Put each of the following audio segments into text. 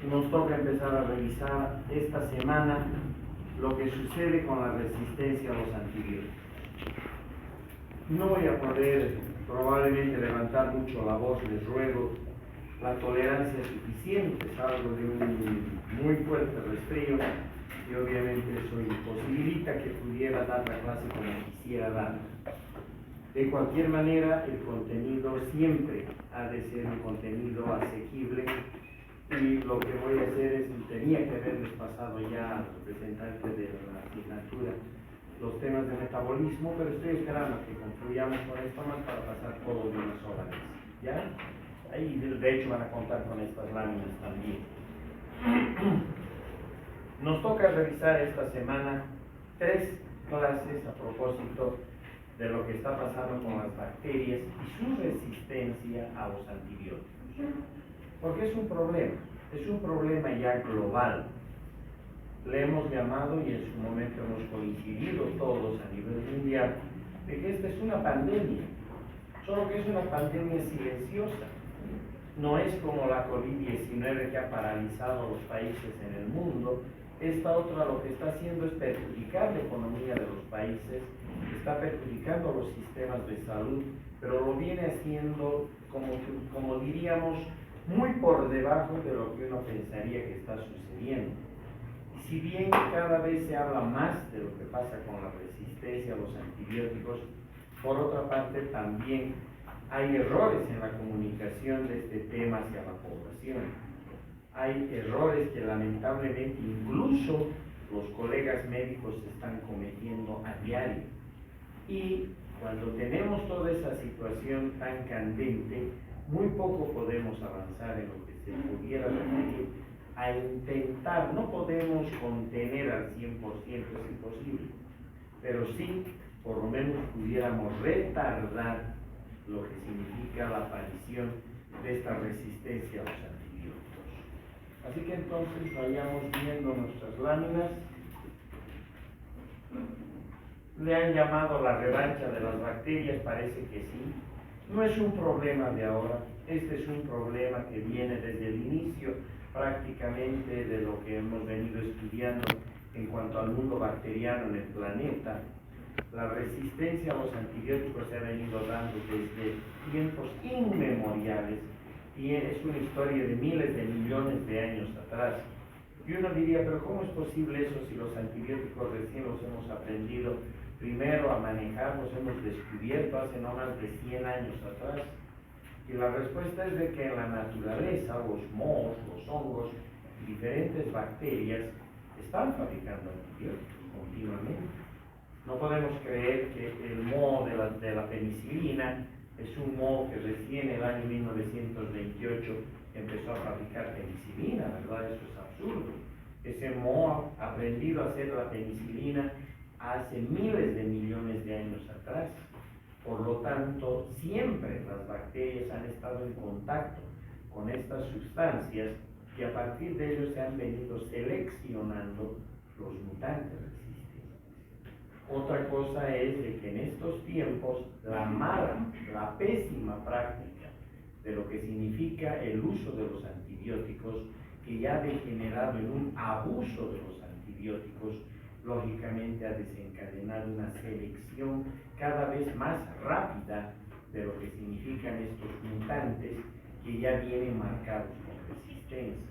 nos toca empezar a revisar esta semana lo que sucede con la resistencia a los antibióticos. No voy a poder probablemente levantar mucho la voz, les ruego la tolerancia suficiente, salgo de un muy fuerte resfrío y obviamente eso imposibilita que pudiera dar la clase como quisiera dar. De cualquier manera, el contenido siempre ha de ser un contenido asequible y lo que voy a hacer es, tenía que haberles pasado ya al representante de la asignatura los temas de metabolismo, pero estoy esperando que concluyamos con esto más para pasar todo de una sola vez, ¿ya? Ahí de hecho van a contar con estas láminas también. Nos toca revisar esta semana 3 clases a propósito de lo que está pasando con las bacterias y su resistencia a los antibióticos. Porque es un problema ya global. Le hemos llamado, y en su momento hemos coincidido todos a nivel mundial, de que esta es una pandemia, solo que es una pandemia silenciosa. No es como la COVID-19 que ha paralizado a los países en el mundo. Esta otra lo que está haciendo es perjudicar la economía de los países, está perjudicando los sistemas de salud, pero lo viene haciendo, como diríamos, muy por debajo de lo que uno pensaría que está sucediendo. Y si bien cada vez se habla más de lo que pasa con la resistencia a los antibióticos, por otra parte también hay errores en la comunicación de este tema hacia la población. Hay errores que lamentablemente incluso los colegas médicos están cometiendo a diario. Y cuando tenemos toda esa situación tan candente, muy poco podemos avanzar en lo que se pudiera referir a intentar, no podemos contener al 100%, es imposible, pero sí, por lo menos pudiéramos retardar lo que significa la aparición de esta resistencia a los antibióticos. Así que entonces vayamos viendo nuestras láminas. Le han llamado la revancha de las bacterias, parece que sí. No es un problema de ahora, este es un problema que viene desde el inicio prácticamente de lo que hemos venido estudiando en cuanto al mundo bacteriano en el planeta. La resistencia a los antibióticos se ha venido dando desde tiempos inmemoriales y es una historia de miles de millones de años atrás. Y uno diría, pero ¿cómo es posible eso si los antibióticos recién los hemos aprendido primero a manejar, los hemos descubierto hace no más de 100 años atrás? Y la respuesta es de que en la naturaleza los mohos, los hongos, diferentes bacterias están fabricando antibióticos continuamente. No podemos creer que el moho de la penicilina es un moho que recién en el año 1928 empezó a fabricar penicilina, ¿verdad? Eso es absurdo. Ese moho ha aprendido a hacer la penicilina hace miles de millones de años atrás. Por lo tanto, siempre las bacterias han estado en contacto con estas sustancias y a partir de ello se han venido seleccionando los mutantes resistentes. Otra cosa es de que en estos tiempos la mala, la pésima práctica de lo que significa el uso de los antibióticos, que ya ha degenerado en un abuso de los antibióticos, lógicamente ha desencadenado una selección cada vez más rápida de lo que significan estos mutantes que ya vienen marcados con resistencia.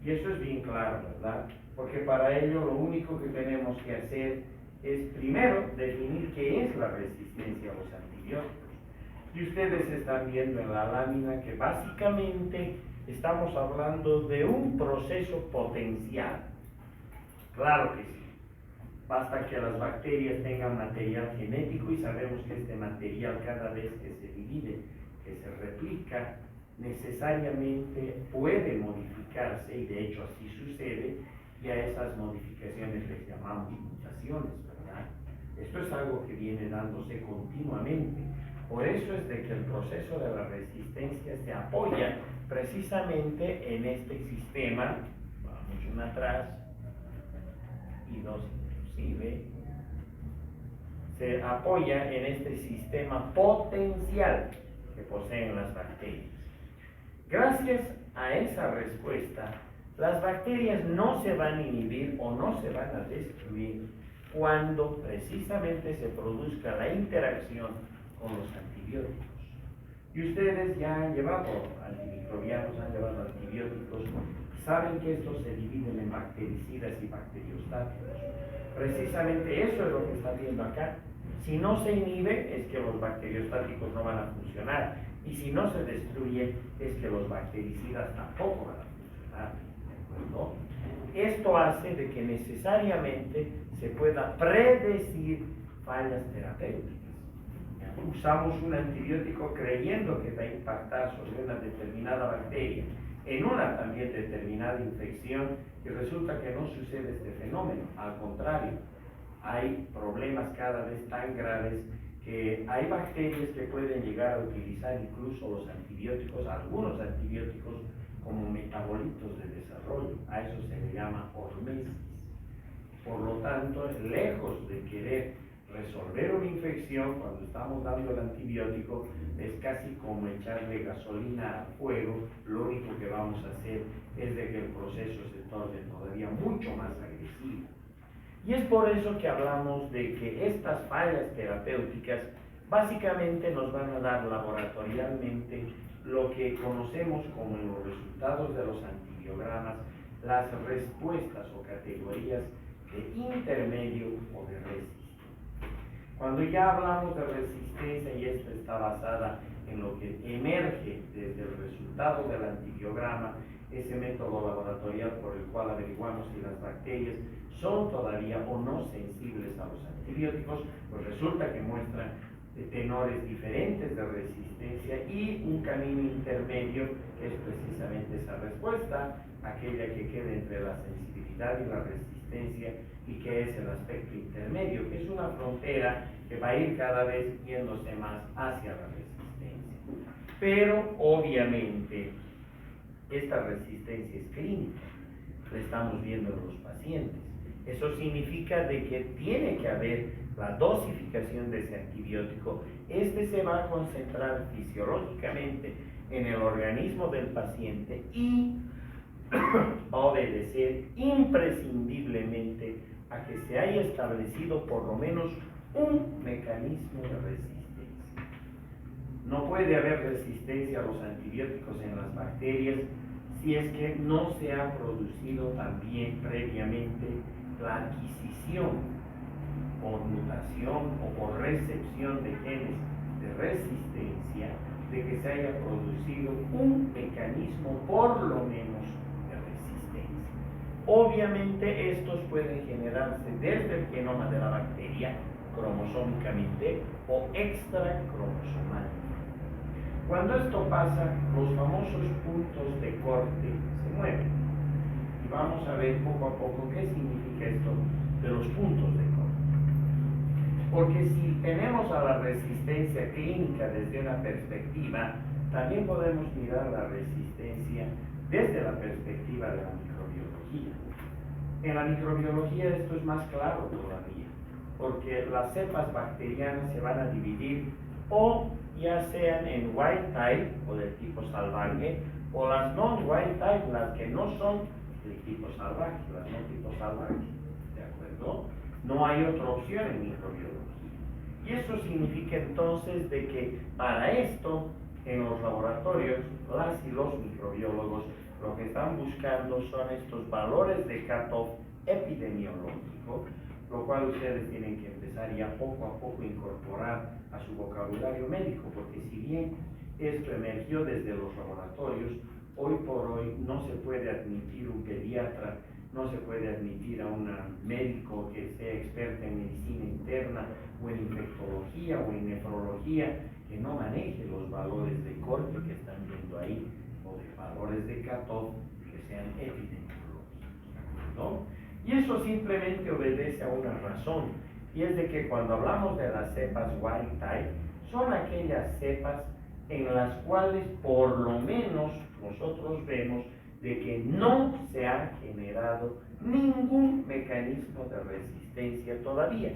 Y eso es bien claro, ¿verdad? Porque para ello lo único que tenemos que hacer es primero definir qué es la resistencia a los antibióticos. Y ustedes están viendo en la lámina que básicamente estamos hablando de un proceso potencial. Claro que sí. Basta que las bacterias tengan material genético y sabemos que este material cada vez que se divide, que se replica, necesariamente puede modificarse y de hecho así sucede y a esas modificaciones les llamamos mutaciones, ¿verdad? Esto es algo que viene dándose continuamente. Por eso es de que el proceso de la resistencia se apoya precisamente en este sistema, vamos una atrás y dos inclusive, se apoya en este sistema potencial que poseen las bacterias. Gracias a esa respuesta Las bacterias no se van a inhibir o no se van a destruir cuando precisamente se produzca la interacción con los antibióticos. Y ustedes ya han llevado antimicrobianos, han llevado antibióticos, saben que estos se dividen en bactericidas y bacteriostáticos. Precisamente eso es lo que están viendo acá. Si no se inhibe, es que los bacteriostáticos no van a funcionar. Y si no se destruye, es que los bactericidas tampoco van a funcionar. ¿De acuerdo? Esto hace de que necesariamente se pueda predecir fallas terapéuticas. Usamos un antibiótico creyendo que va a impactar sobre una determinada bacteria, en una también determinada infección, y resulta que no sucede este fenómeno. Al contrario, hay problemas cada vez tan graves que hay bacterias que pueden llegar a utilizar incluso los antibióticos, algunos antibióticos, como metabolitos de desarrollo. A eso se le llama hormesis. Por lo tanto, lejos de querer resolver una infección cuando estamos dando el antibiótico, es casi como echarle gasolina al fuego. Lo único que vamos a hacer es de que el proceso se torne todavía mucho más agresivo. Y es por eso que hablamos de que estas fallas terapéuticas básicamente nos van a dar laboratorialmente lo que conocemos como en los resultados de los antibiogramas, las respuestas o categorías de intermedio o de resistencia. Cuando ya hablamos de resistencia, y esta está basada en lo que emerge desde el resultado del antibiograma, ese método laboratorial por el cual averiguamos si las bacterias son todavía o no sensibles a los antibióticos, pues resulta que muestran tenores diferentes de resistencia y un camino intermedio que es precisamente esa respuesta, aquella que queda entre la sensibilidad y la resistencia, y que es el aspecto intermedio, que es una frontera que va a ir cada vez yéndose más hacia la resistencia. Pero obviamente esta resistencia es clínica, la estamos viendo en los pacientes. Eso significa de que tiene que haber la dosificación de ese antibiótico. Este se va a concentrar fisiológicamente en el organismo del paciente y va a obedecer imprescindiblemente a que se haya establecido por lo menos un mecanismo de resistencia. No puede haber resistencia a los antibióticos en las bacterias si es que no se ha producido también previamente la adquisición por mutación o por recepción de genes de resistencia, de que se haya producido un mecanismo por lo menos de resistencia. Obviamente estos pueden generarse desde el genoma de la bacteria, cromosómicamente o extracromosomalmente. Cuando esto pasa, los famosos puntos de corte se mueven. Y vamos a ver poco a poco qué significa esto de los puntos de corte. Porque si tenemos a la resistencia clínica desde una perspectiva, también podemos mirar la resistencia desde la perspectiva de la microbiología. En la microbiología esto es más claro todavía, porque las cepas bacterianas se van a dividir o ya sean en wild type o del tipo salvaje, o las non-wild type, las que no son del tipo salvaje, las no tipo salvaje, ¿de acuerdo? No hay otra opción en microbiología. Y eso significa entonces de que para esto, en los laboratorios, las y los microbiólogos lo que están buscando son estos valores de cutoff epidemiológico, lo cual ustedes tienen que empezar ya poco a poco a incorporar a su vocabulario médico, porque si bien esto emergió desde los laboratorios, hoy por hoy no se puede admitir un pediatra, no se puede admitir a un médico que sea experto en medicina interna o en infectología o en nefrología que no maneje los valores de corte que están viendo ahí o de valores de cutoff que sean epidemiológicos, ¿no? Y eso simplemente obedece a una razón, y es de que cuando hablamos de las cepas wild type, son aquellas cepas en las cuales por lo menos nosotros vemos de que no se ha generado ningún mecanismo de resistencia todavía.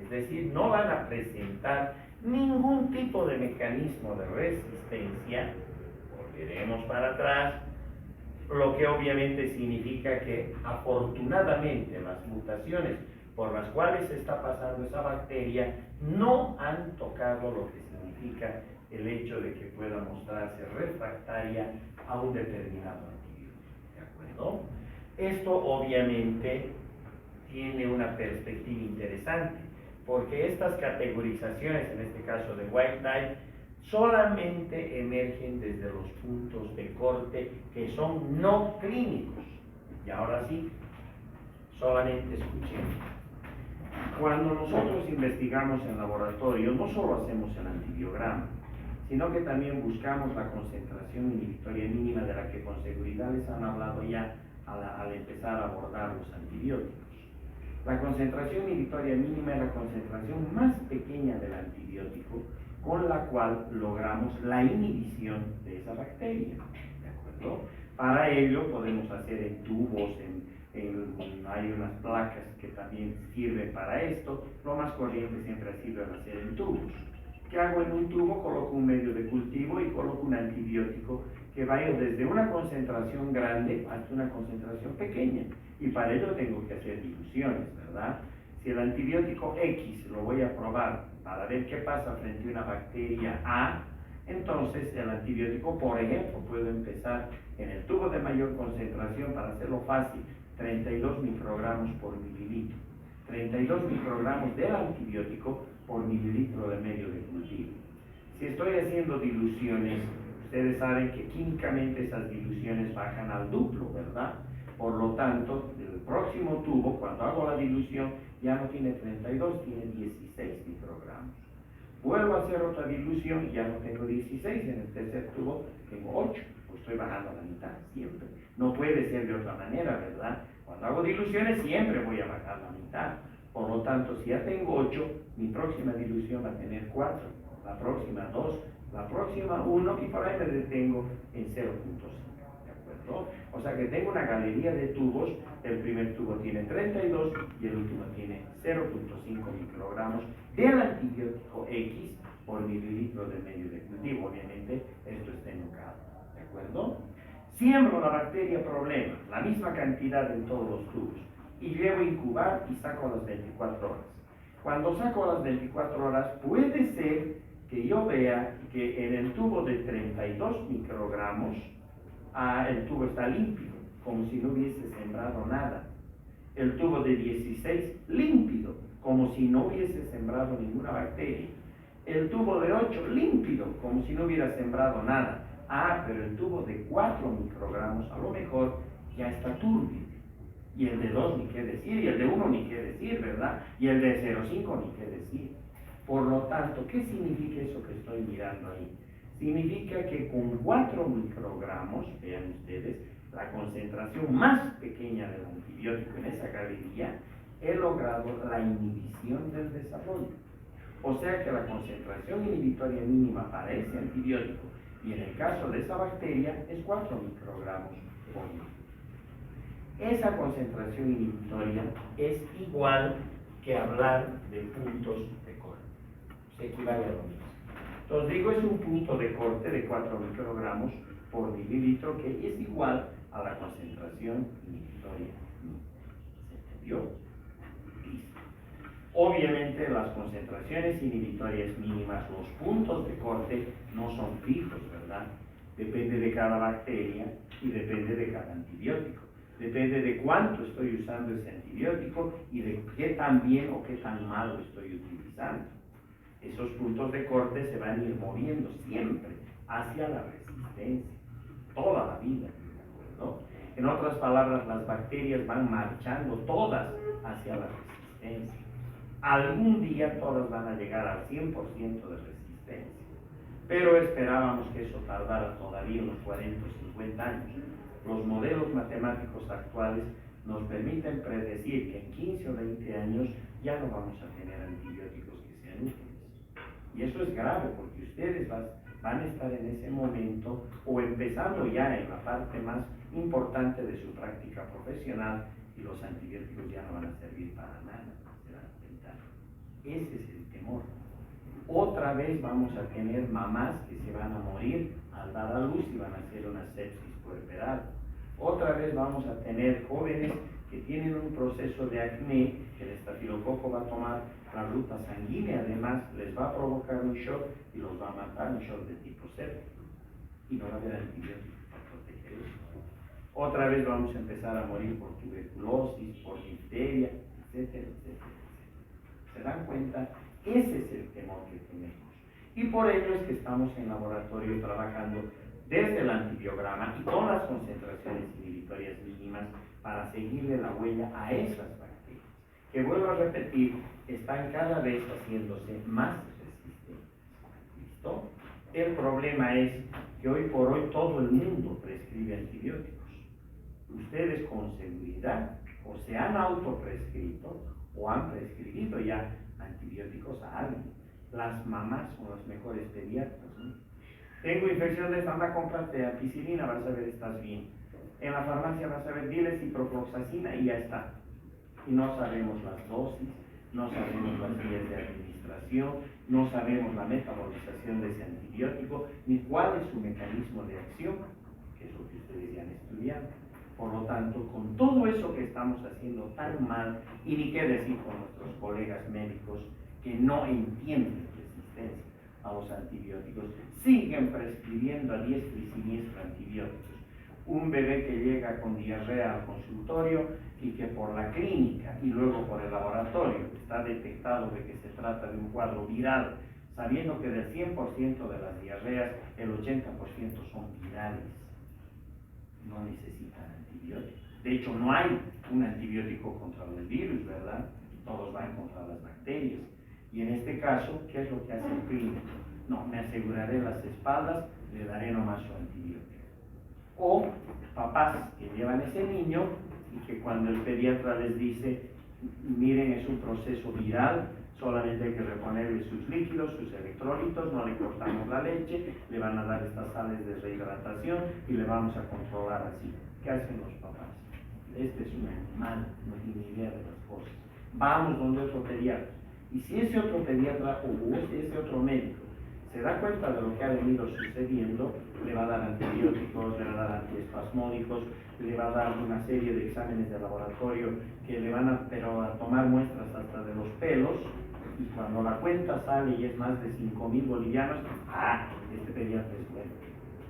Es decir, no van a presentar ningún tipo de mecanismo de resistencia. Volveremos para atrás. lo que obviamente significa que afortunadamente las mutaciones por las cuales está pasando esa bacteria no han tocado lo que significa el hecho de que pueda mostrarse refractaria a un determinado antibiótico, ¿de acuerdo? Esto obviamente tiene una perspectiva interesante, porque estas categorizaciones, en este caso de White Knight, solamente emergen desde los puntos de corte que son no clínicos. Y ahora sí, solamente escuchen. Cuando nosotros investigamos en laboratorio, no solo hacemos el antibiograma, sino que también buscamos la concentración inhibitoria mínima de la que con seguridad les han hablado ya al empezar a abordar los antibióticos. La concentración inhibitoria mínima es la concentración más pequeña del antibiótico con la cual logramos la inhibición de esa bacteria, ¿de acuerdo? Para ello podemos hacer en tubos, hay unas placas que también sirven para esto. Lo más corriente siempre ha sido el hacer en tubos. ¿Qué hago en un tubo? Coloco un medio de cultivo y coloco un antibiótico que va a ir desde una concentración grande hasta una concentración pequeña. Y para ello tengo que hacer diluciones, ¿verdad? Si el antibiótico X lo voy a probar para ver qué pasa frente a una bacteria A, entonces el antibiótico, por ejemplo, puedo empezar en el tubo de mayor concentración, para hacerlo fácil, 32 microgramos por mililitro. 32 microgramos del antibiótico por mililitro de medio de cultivo. Si estoy haciendo diluciones, ustedes saben que químicamente esas diluciones bajan al duplo, ¿verdad? Por lo tanto, el próximo tubo, cuando hago la dilución, ya no tiene 32, tiene 16 microgramos. Vuelvo a hacer otra dilución y ya no tengo 16, en el tercer tubo tengo 8, pues estoy bajando a la mitad siempre. No puede ser de otra manera, ¿verdad? Cuando hago diluciones siempre voy a bajar la mitad. Por lo tanto, si ya tengo 8, mi próxima dilución va a tener 4, la próxima 2, la próxima 1 y por ahí me detengo en 0.5. ¿De acuerdo? O sea que tengo una galería de tubos. El primer tubo tiene 32 y el último tiene 0.5 microgramos del antibiótico X por mililitro de medio de cultivo. Obviamente esto está enocado, ¿de acuerdo? Siembro la bacteria problema, la misma cantidad en todos los tubos, y llevo a incubar y saco a las 24 horas. Cuando saco a las 24 horas, puede ser que yo vea que en el tubo de 32 microgramos, el tubo está límpido, como si no hubiese sembrado nada. El tubo de 16, límpido, como si no hubiese sembrado ninguna bacteria. El tubo de 8, límpido, como si no hubiera sembrado nada. Pero el tubo de 4 microgramos a lo mejor ya está turbio. Y el de 2 ni qué decir, y el de 1 ni qué decir, ¿verdad? Y el de 0,5 ni qué decir. Por lo tanto, ¿qué significa eso que estoy mirando ahí? Significa que con 4 microgramos, vean ustedes, la concentración más pequeña del antibiótico en esa galería, he logrado la inhibición del desarrollo. O sea que la concentración inhibitoria mínima para ese antibiótico, y en el caso de esa bacteria, es 4 microgramos por mililitro. Esa concentración inhibitoria es igual que hablar de puntos de corte. Se equivale a lo mismo. Entonces digo, es un punto de corte de 4 microgramos por mililitro, que es igual a la concentración inhibitoria mínima. ¿Se entendió? Listo. Obviamente las concentraciones inhibitorias mínimas, los puntos de corte, no son fijos, ¿verdad? Depende de cada bacteria y depende de cada antibiótico. Depende de cuánto estoy usando ese antibiótico y de qué tan bien o qué tan mal lo estoy utilizando. Esos puntos de corte se van a ir moviendo siempre hacia la resistencia, toda la vida, ¿de acuerdo? En otras palabras, las bacterias van marchando todas hacia la resistencia. Algún día todas van a llegar al 100% de resistencia, pero esperábamos que eso tardara todavía unos 40 o 50 años. Los modelos matemáticos actuales nos permiten predecir que en 15 o 20 años ya no vamos a tener antibióticos que sean útiles. Y eso es grave, porque ustedes van a estar en ese momento o empezando ya en la parte más importante de su práctica profesional, y los antibióticos ya no van a servir para nada, se van a tentar. Ese es el temor. Otra vez vamos a tener mamás que se van a morir al dar a luz y van a hacer una sepsis puerperal. Otra vez vamos a tener jóvenes que tienen un proceso de acné, que el estafilococo va a tomar la ruta sanguínea, además les va a provocar un shock y los va a matar, un shock de tipo séptico. Y no va a haber antibióticos para proteger eso. Otra vez vamos a empezar a morir por tuberculosis, por difteria, etcétera, etcétera, etcétera. ¿Se dan cuenta? Ese es el temor que tenemos. Y por ello es que estamos en laboratorio trabajando desde el antibiograma y con las concentraciones inhibitorias mínimas para seguirle la huella a esas bacterias, que vuelvo a repetir, están cada vez haciéndose más resistentes. ¿Listo? El problema es que hoy por hoy todo el mundo prescribe antibióticos. Ustedes con seguridad o se han autoprescrito o han prescribido ya antibióticos a alguien. Las mamás son las mejores pediatras, ¿no? Tengo infección de esta, cómprate ampicilina, vas a ver, estás bien. En la farmacia vas a ver, dile ciprofloxacina y ya está. Y no sabemos las dosis, no sabemos las vías de administración, no sabemos la metabolización de ese antibiótico, ni cuál es su mecanismo de acción, que es lo que ustedes ya han estudiado. Por lo tanto, con todo eso que estamos haciendo tan mal, y ni qué decir con nuestros colegas médicos que no entienden resistencia a los antibióticos, siguen prescribiendo a diestra y siniestra antibióticos. Un bebé que llega con diarrea al consultorio y que por la clínica y luego por el laboratorio está detectado de que se trata de un cuadro viral, sabiendo que del 100% de las diarreas, el 80% son virales. No necesitan antibióticos. De hecho, no hay un antibiótico contra el virus, ¿verdad? Todos van contra las bacterias. Y en este caso, ¿qué es lo que hace el clínico? No, me aseguraré las espaldas, le daré nomás su antibiótico. O papás que llevan ese niño y que cuando el pediatra les dice, miren, es un proceso viral, solamente hay que reponerle sus líquidos, sus electrolitos, no le cortamos la leche, le van a dar estas sales de rehidratación y le vamos a controlar así. ¿Qué hacen los papás? Este es un animal, no tiene idea de las cosas. Vamos donde otro pediatra. Y si ese otro pediatra o ese otro médico se da cuenta de lo que ha venido sucediendo, le va a dar antibióticos, le va a dar antiespasmódicos, le va a dar una serie de exámenes de laboratorio que le van a tomar muestras hasta de los pelos, y cuando la cuenta sale y es más de 5,000 bolivianos, este pediatra es bueno,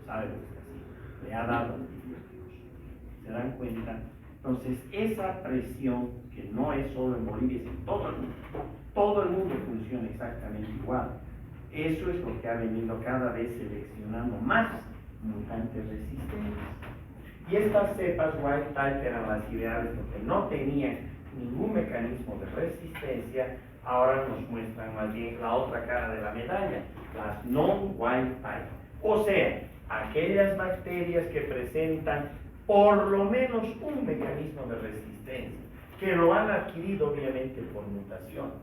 sabe lo que está haciendo, le ha dado antibióticos. ¿Se dan cuenta? Entonces, esa presión, que no es solo en Bolivia, es en todo el mundo funciona exactamente igual. Eso es lo que ha venido cada vez seleccionando más mutantes resistentes. Y estas cepas wild type eran las ideales porque no tenían ningún mecanismo de resistencia. Ahora nos muestran más bien la otra cara de la medalla, las non-wild type. O sea, aquellas bacterias que presentan por lo menos un mecanismo de resistencia, que lo han adquirido obviamente por mutaciones.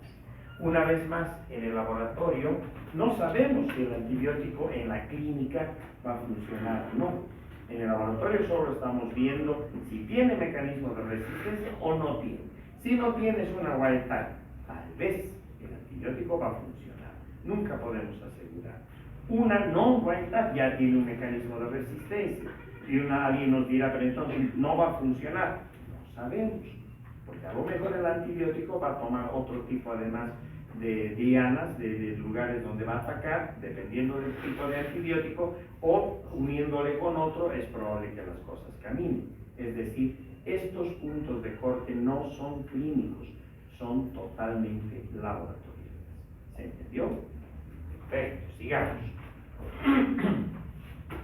Una vez más, en el laboratorio no sabemos si el antibiótico en la clínica va a funcionar o no. En el laboratorio solo estamos viendo si tiene mecanismo de resistencia o no tiene. Si no tienes una wild type, tal vez el antibiótico va a funcionar. Nunca podemos asegurar. Una non-wild type ya tiene un mecanismo de resistencia. Y alguien nos dirá, pero entonces no va a funcionar. No sabemos, porque a lo mejor el antibiótico va a tomar otro tipo además de dianas, de lugares donde va a atacar, dependiendo del tipo de antibiótico, o uniéndole con otro, es probable que las cosas caminen. Es decir, estos puntos de corte no son clínicos, son totalmente laboratoriales. ¿Se entendió? Perfecto, sigamos.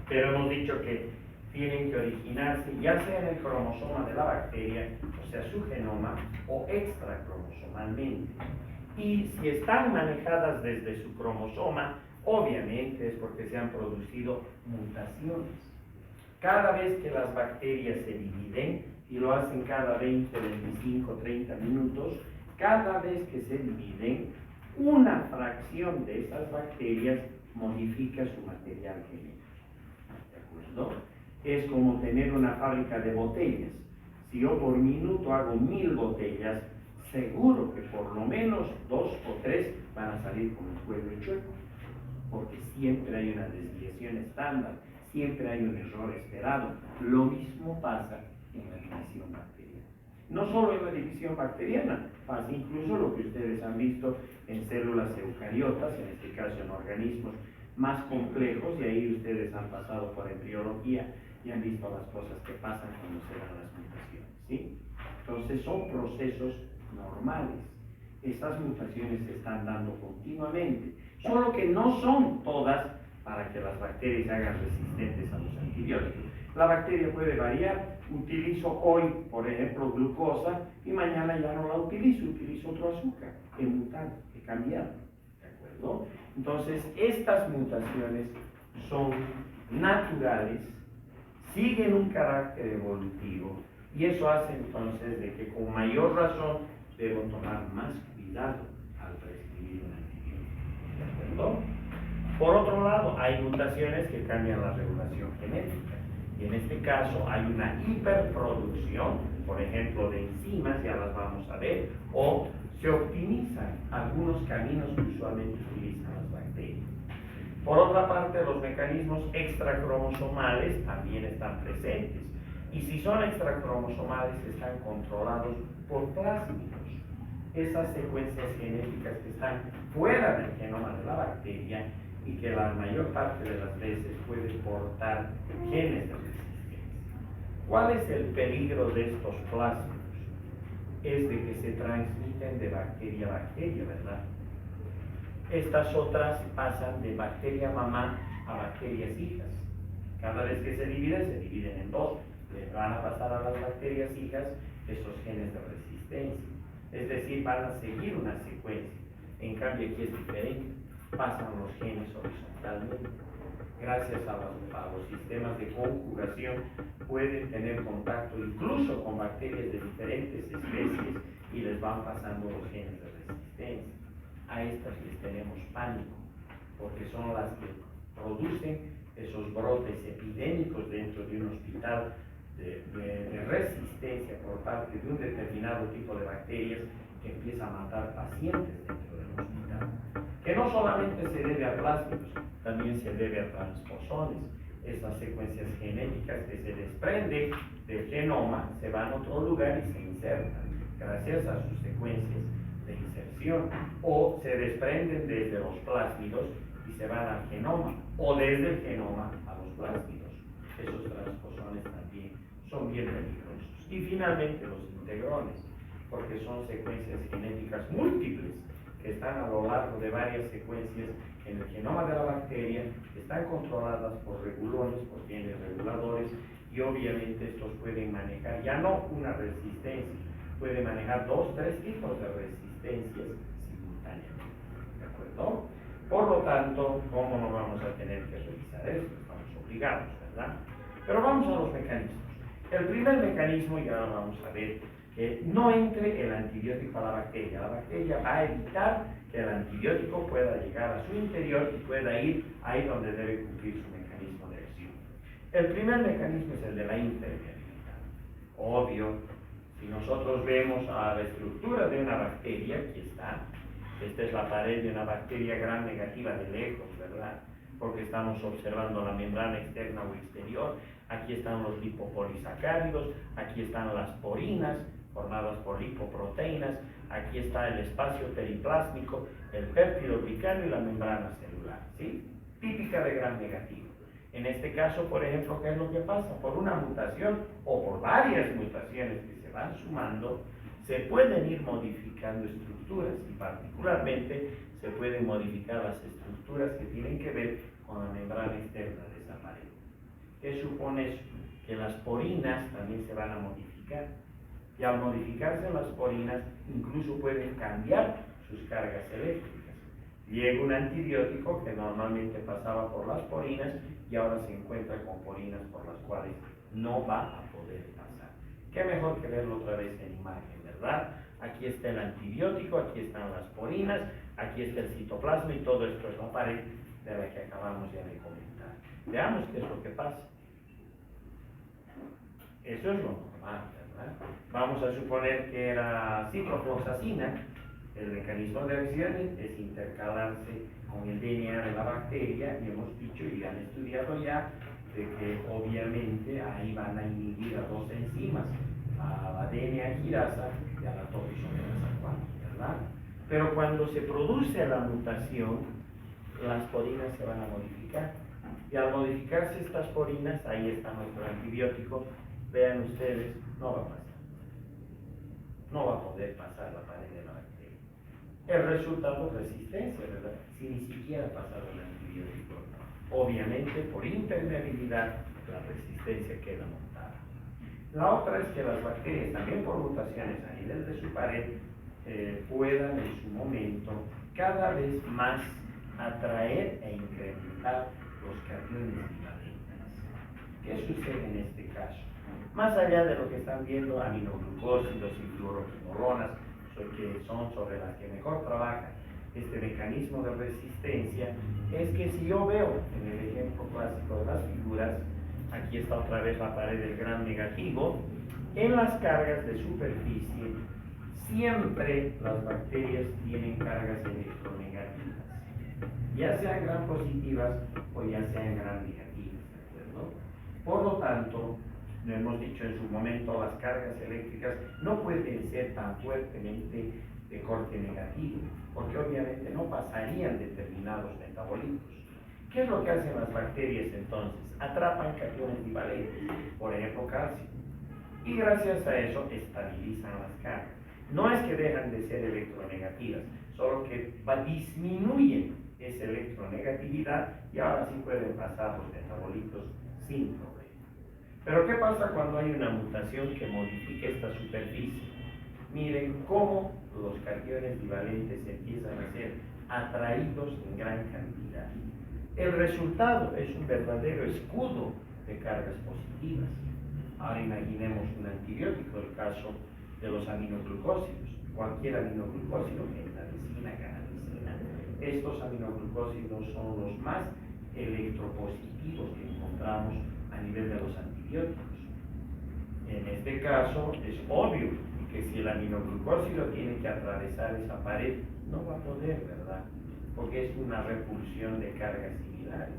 Pero hemos dicho que tienen que originarse ya sea en el cromosoma de la bacteria, o sea, su genoma, o extracromosomalmente. Y si están manejadas desde su cromosoma, obviamente es porque se han producido mutaciones. Cada vez que las bacterias se dividen, y lo hacen cada 20, 25, 30 minutos, cada vez que se dividen, una fracción de esas bacterias modifica su material genético. ¿De acuerdo? Es como tener una fábrica de botellas. Si yo por minuto hago 1000 botellas, seguro que por lo menos 2 o 3 van a salir con el cuello chueco, porque siempre hay una desviación estándar, siempre hay un error esperado. Lo mismo pasa en la división bacteriana. No solo en la división bacteriana, pasa incluso lo que ustedes han visto en células eucariotas, en este caso en organismos más complejos, y ahí ustedes han pasado por embriología y han visto las cosas que pasan cuando se dan las mutaciones, ¿sí? Entonces son procesos normales. Estas mutaciones se están dando continuamente, solo que no son todas para que las bacterias se hagan resistentes a los antibióticos. La bacteria puede variar, utilizo hoy, por ejemplo, glucosa, y mañana ya no la utilizo otro azúcar. He mutado, he cambiado, ¿de acuerdo? Entonces, estas mutaciones son naturales, siguen un carácter evolutivo, y eso hace entonces de que con mayor razón debo tomar más cuidado al prescribir un antibiótico, ¿de acuerdo? Por otro lado, hay mutaciones que cambian la regulación genética, y en este caso hay una hiperproducción, por ejemplo, de enzimas, ya las vamos a ver, o se optimizan algunos caminos que usualmente utilizan las bacterias. Por otra parte, los mecanismos extracromosomales también están presentes, y si son extracromosomales están controlados por plásmidos. Esas secuencias genéticas que están fuera del genoma de la bacteria y que la mayor parte de las veces puede portar genes de resistencia. ¿Cuál es el peligro de estos plásmidos? Es de que se transmiten de bacteria a bacteria, ¿verdad? Estas otras pasan de bacteria mamá a bacterias hijas. Cada vez que se dividen en dos. Le van a pasar a las bacterias hijas esos genes de resistencia. Es decir, van a seguir una secuencia. En cambio aquí es diferente. Pasan los genes horizontalmente. Gracias a los sistemas de conjugación pueden tener contacto incluso con bacterias de diferentes especies y les van pasando los genes de resistencia. A estas les tenemos pánico porque son las que producen esos brotes epidémicos dentro de un hospital de resistencia por parte de un determinado tipo de bacterias que empieza a matar pacientes dentro del hospital. Que no solamente se debe a plásmidos, también se debe a transposones. Esas secuencias genéticas que se desprenden del genoma se van a otro lugar y se insertan gracias a sus secuencias de inserción, o se desprenden desde los plásmidos y se van al genoma, o desde el genoma a los plásmidos. Esos transposones también son bien peligrosos. Y finalmente los integrones, porque son secuencias genéticas múltiples que están a lo largo de varias secuencias en el genoma de la bacteria, están controladas por regulones, por genes reguladores, y obviamente estos pueden manejar ya no una resistencia, pueden manejar 2, 3 tipos de resistencias simultáneamente, ¿de acuerdo? Por lo tanto, ¿cómo no vamos a tener que revisar esto? Estamos obligados, ¿verdad? Pero vamos a los mecanismos. El primer mecanismo, ya lo vamos a ver, que no entre el antibiótico a la bacteria. La bacteria va a evitar que el antibiótico pueda llegar a su interior y pueda ir ahí donde debe cumplir su mecanismo de acción. El primer mecanismo es el de la impermeabilidad. Obvio, si nosotros vemos a la estructura de una bacteria, aquí está, esta es la pared de una bacteria gram negativa de lejos, ¿verdad? Porque estamos observando la membrana externa o exterior. Aquí están los lipopolisacáridos, aquí están las porinas, formadas por lipoproteínas, aquí está el espacio periplásmico, el péptido glicano y la membrana celular, ¿sí? Típica de gram negativo. En este caso, por ejemplo, ¿qué es lo que pasa? Por una mutación o por varias mutaciones que se van sumando, se pueden ir modificando estructuras y particularmente se pueden modificar las estructuras que tienen que ver con la membrana externa de esa pared. ¿Qué supone eso? Que las porinas también se van a modificar. Y al modificarse las porinas, incluso pueden cambiar sus cargas eléctricas. Llega un antibiótico que normalmente pasaba por las porinas y ahora se encuentra con porinas por las cuales no va a poder pasar. Qué mejor que verlo otra vez en imagen, ¿verdad? Aquí está el antibiótico, aquí están las porinas, aquí está el citoplasma y todo esto es la pared de la que acabamos ya de comentar. Veamos qué es lo que pasa. Eso es lo normal, ¿verdad? Vamos a suponer que era ciprofloxacina. El mecanismo de acción es intercalarse con el DNA de la bacteria y hemos dicho y han estudiado ya de que obviamente ahí van a inhibir a dos enzimas, a la DNA-quinasa y a la topoisomerasa 4, ¿verdad? Pero cuando se produce la mutación, las porinas se van a modificar. Y al modificarse estas porinas, ahí está nuestro antibiótico, vean ustedes, no va a pasar. No va a poder pasar la pared de la bacteria. El resultado es resistencia, ¿verdad? Si ni siquiera ha pasado el antibiótico. Obviamente, por impermeabilidad, la resistencia queda montada. La otra es que las bacterias, también por mutaciones a nivel de su pared, puedan en su momento cada vez más atraer e incrementar los cationes bivalentes. ¿Qué sucede en este caso? Más allá de lo que están viendo, aminoglucósidos y fluoroquinolonas, que son sobre las que mejor trabaja este mecanismo de resistencia, es que si yo veo en el ejemplo clásico de las figuras, aquí está otra vez la pared del gran negativo, en las cargas de superficie, siempre las bacterias tienen cargas electronegativas, ya sean gran positivas o ya sean gran negativas, ¿de acuerdo? Por lo tanto, lo hemos dicho en su momento, las cargas eléctricas no pueden ser tan fuertemente de corte negativo, porque obviamente no pasarían determinados metabolitos. ¿Qué es lo que hacen las bacterias entonces? Atrapan cationes bivalentes, por ejemplo calcio, y gracias a eso estabilizan las cargas. No es que dejan de ser electronegativas, solo que disminuyen esa electronegatividad y ahora sí pueden pasar los metabolitos sin problema. Pero ¿qué pasa cuando hay una mutación que modifica esta superficie? Miren cómo los cationes bivalentes empiezan a ser atraídos en gran cantidad. El resultado es un verdadero escudo de cargas positivas. Ahora imaginemos un antibiótico, el caso de los aminoglucósidos. Cualquier aminoglucósido, gentamicina, ganamicina. Estos aminoglucósidos son los más electropositivos que encontramos a nivel de los antibióticos. En este caso es obvio que si el aminoglucósido tiene que atravesar esa pared, no va a poder, ¿verdad? Porque es una repulsión de cargas similares.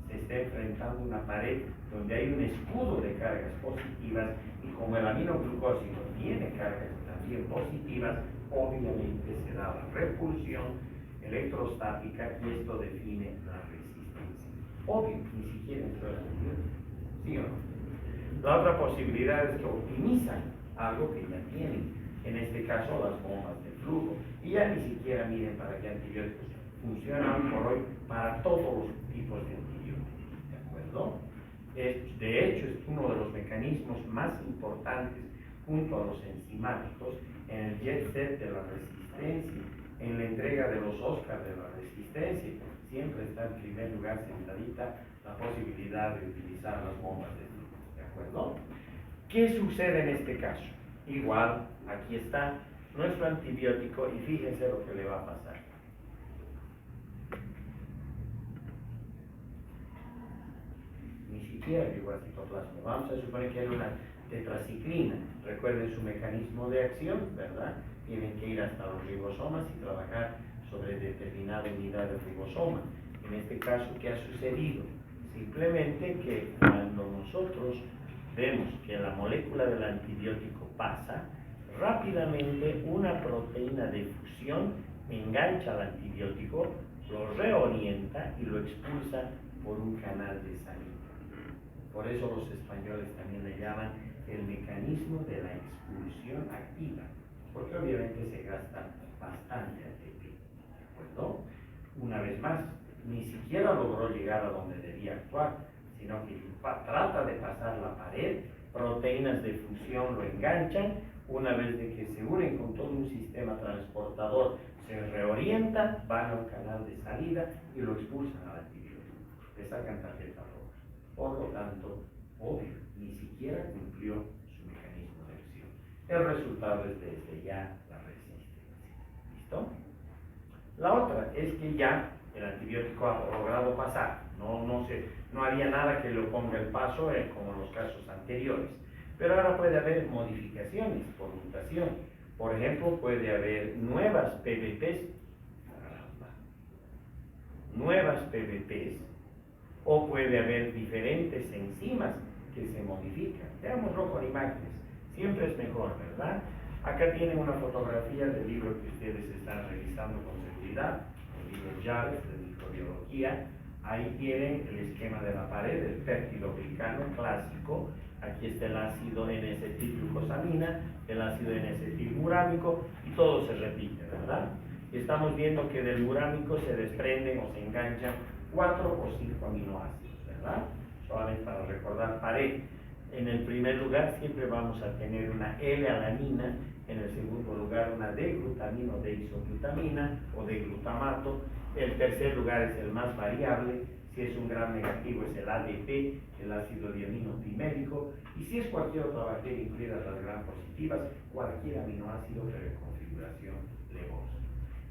Se está enfrentando una pared donde hay un escudo de cargas positivas y como el aminoglucósido tiene cargas también positivas, obviamente se da la repulsión electrostática y esto define la resistencia. Obvio, ni siquiera entró el antibiótico. ¿Sí o no? La otra posibilidad es que optimizan algo que ya tienen, en este caso las bombas de flujo, y ya ni siquiera miren para qué antibióticos funcionan por hoy para todos los tipos de antibióticos, ¿de acuerdo? De hecho, es uno de los mecanismos más importantes junto a los enzimáticos en el jet set de la resistencia, en la entrega de los Oscars de la resistencia. Siempre está en primer lugar sentadita la posibilidad de utilizar las bombas de flujo, ¿de acuerdo? ¿Qué sucede en este caso? Igual, aquí está nuestro antibiótico y fíjense lo que le va a pasar. Ni siquiera llegó al citoplasma. Vamos a suponer que era una tetraciclina. Recuerden su mecanismo de acción, ¿verdad? Tienen que ir hasta los ribosomas y trabajar sobre determinada unidad del ribosoma. En este caso, ¿qué ha sucedido? Simplemente que cuando nosotros vemos que la molécula del antibiótico pasa, rápidamente una proteína de fusión engancha al antibiótico, lo reorienta y lo expulsa por un canal de salida. Por eso los españoles también le llaman el mecanismo de la expulsión activa, porque obviamente se gasta bastante ATP, ¿de acuerdo? Una vez más, ni siquiera logró llegar a donde debía actuar, sino que trata de pasar la pared, proteínas de fusión lo enganchan, una vez de que se unen con todo un sistema transportador, se reorienta, van a un canal de salida y lo expulsan al antibiótico, le sacan tarjeta roja. Por lo tanto, obvio, ni siquiera cumplió su mecanismo de acción. El resultado es desde ya la resistencia. ¿Listo? La otra es que ya el antibiótico ha logrado pasar, no había nada que lo ponga el paso como en los casos anteriores, pero ahora puede haber modificaciones por mutación. Por ejemplo, puede haber nuevas PBPs o puede haber diferentes enzimas que se modifican. Veámoslo con imágenes, siempre es mejor, ¿verdad? Acá tienen una fotografía del libro que ustedes están revisando con seguridad, el libro Jarves de microbiología. Ahí tienen el esquema de la pared, el peptidoglicano clásico. Aquí está el ácido N-acetilglucosamina, el ácido N-acetilmurámico, y todo se repite, ¿verdad? Y estamos viendo que del murámico se desprenden o se enganchan 4 o 5 aminoácidos, ¿verdad? Solamente para recordar pared. En el primer lugar siempre vamos a tener una L-alanina, en el segundo lugar una D-glutamina o D-isoglutamina o D-glutamato. El tercer lugar es el más variable, si es un gram negativo es el ADP, el ácido diamino trimérico, y si es cualquier otra bacteria, incluidas las gram positivas, cualquier aminoácido pero en configuración levosa.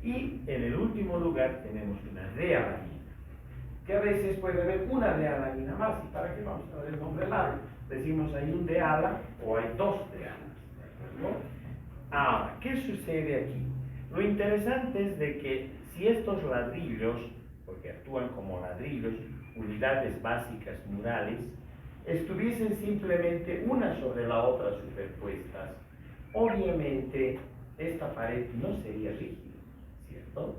Y en el último lugar tenemos una D-alanina, que a veces puede haber una D-alanina más, y para qué vamos a dar el nombre largo, decimos hay un D-ala o hay dos D-alas, ¿de acuerdo? Ahora, ¿qué sucede aquí? Lo interesante es de que si estos ladrillos, porque actúan como ladrillos, unidades básicas murales, estuviesen simplemente una sobre la otra superpuestas, obviamente esta pared no sería rígida, ¿cierto?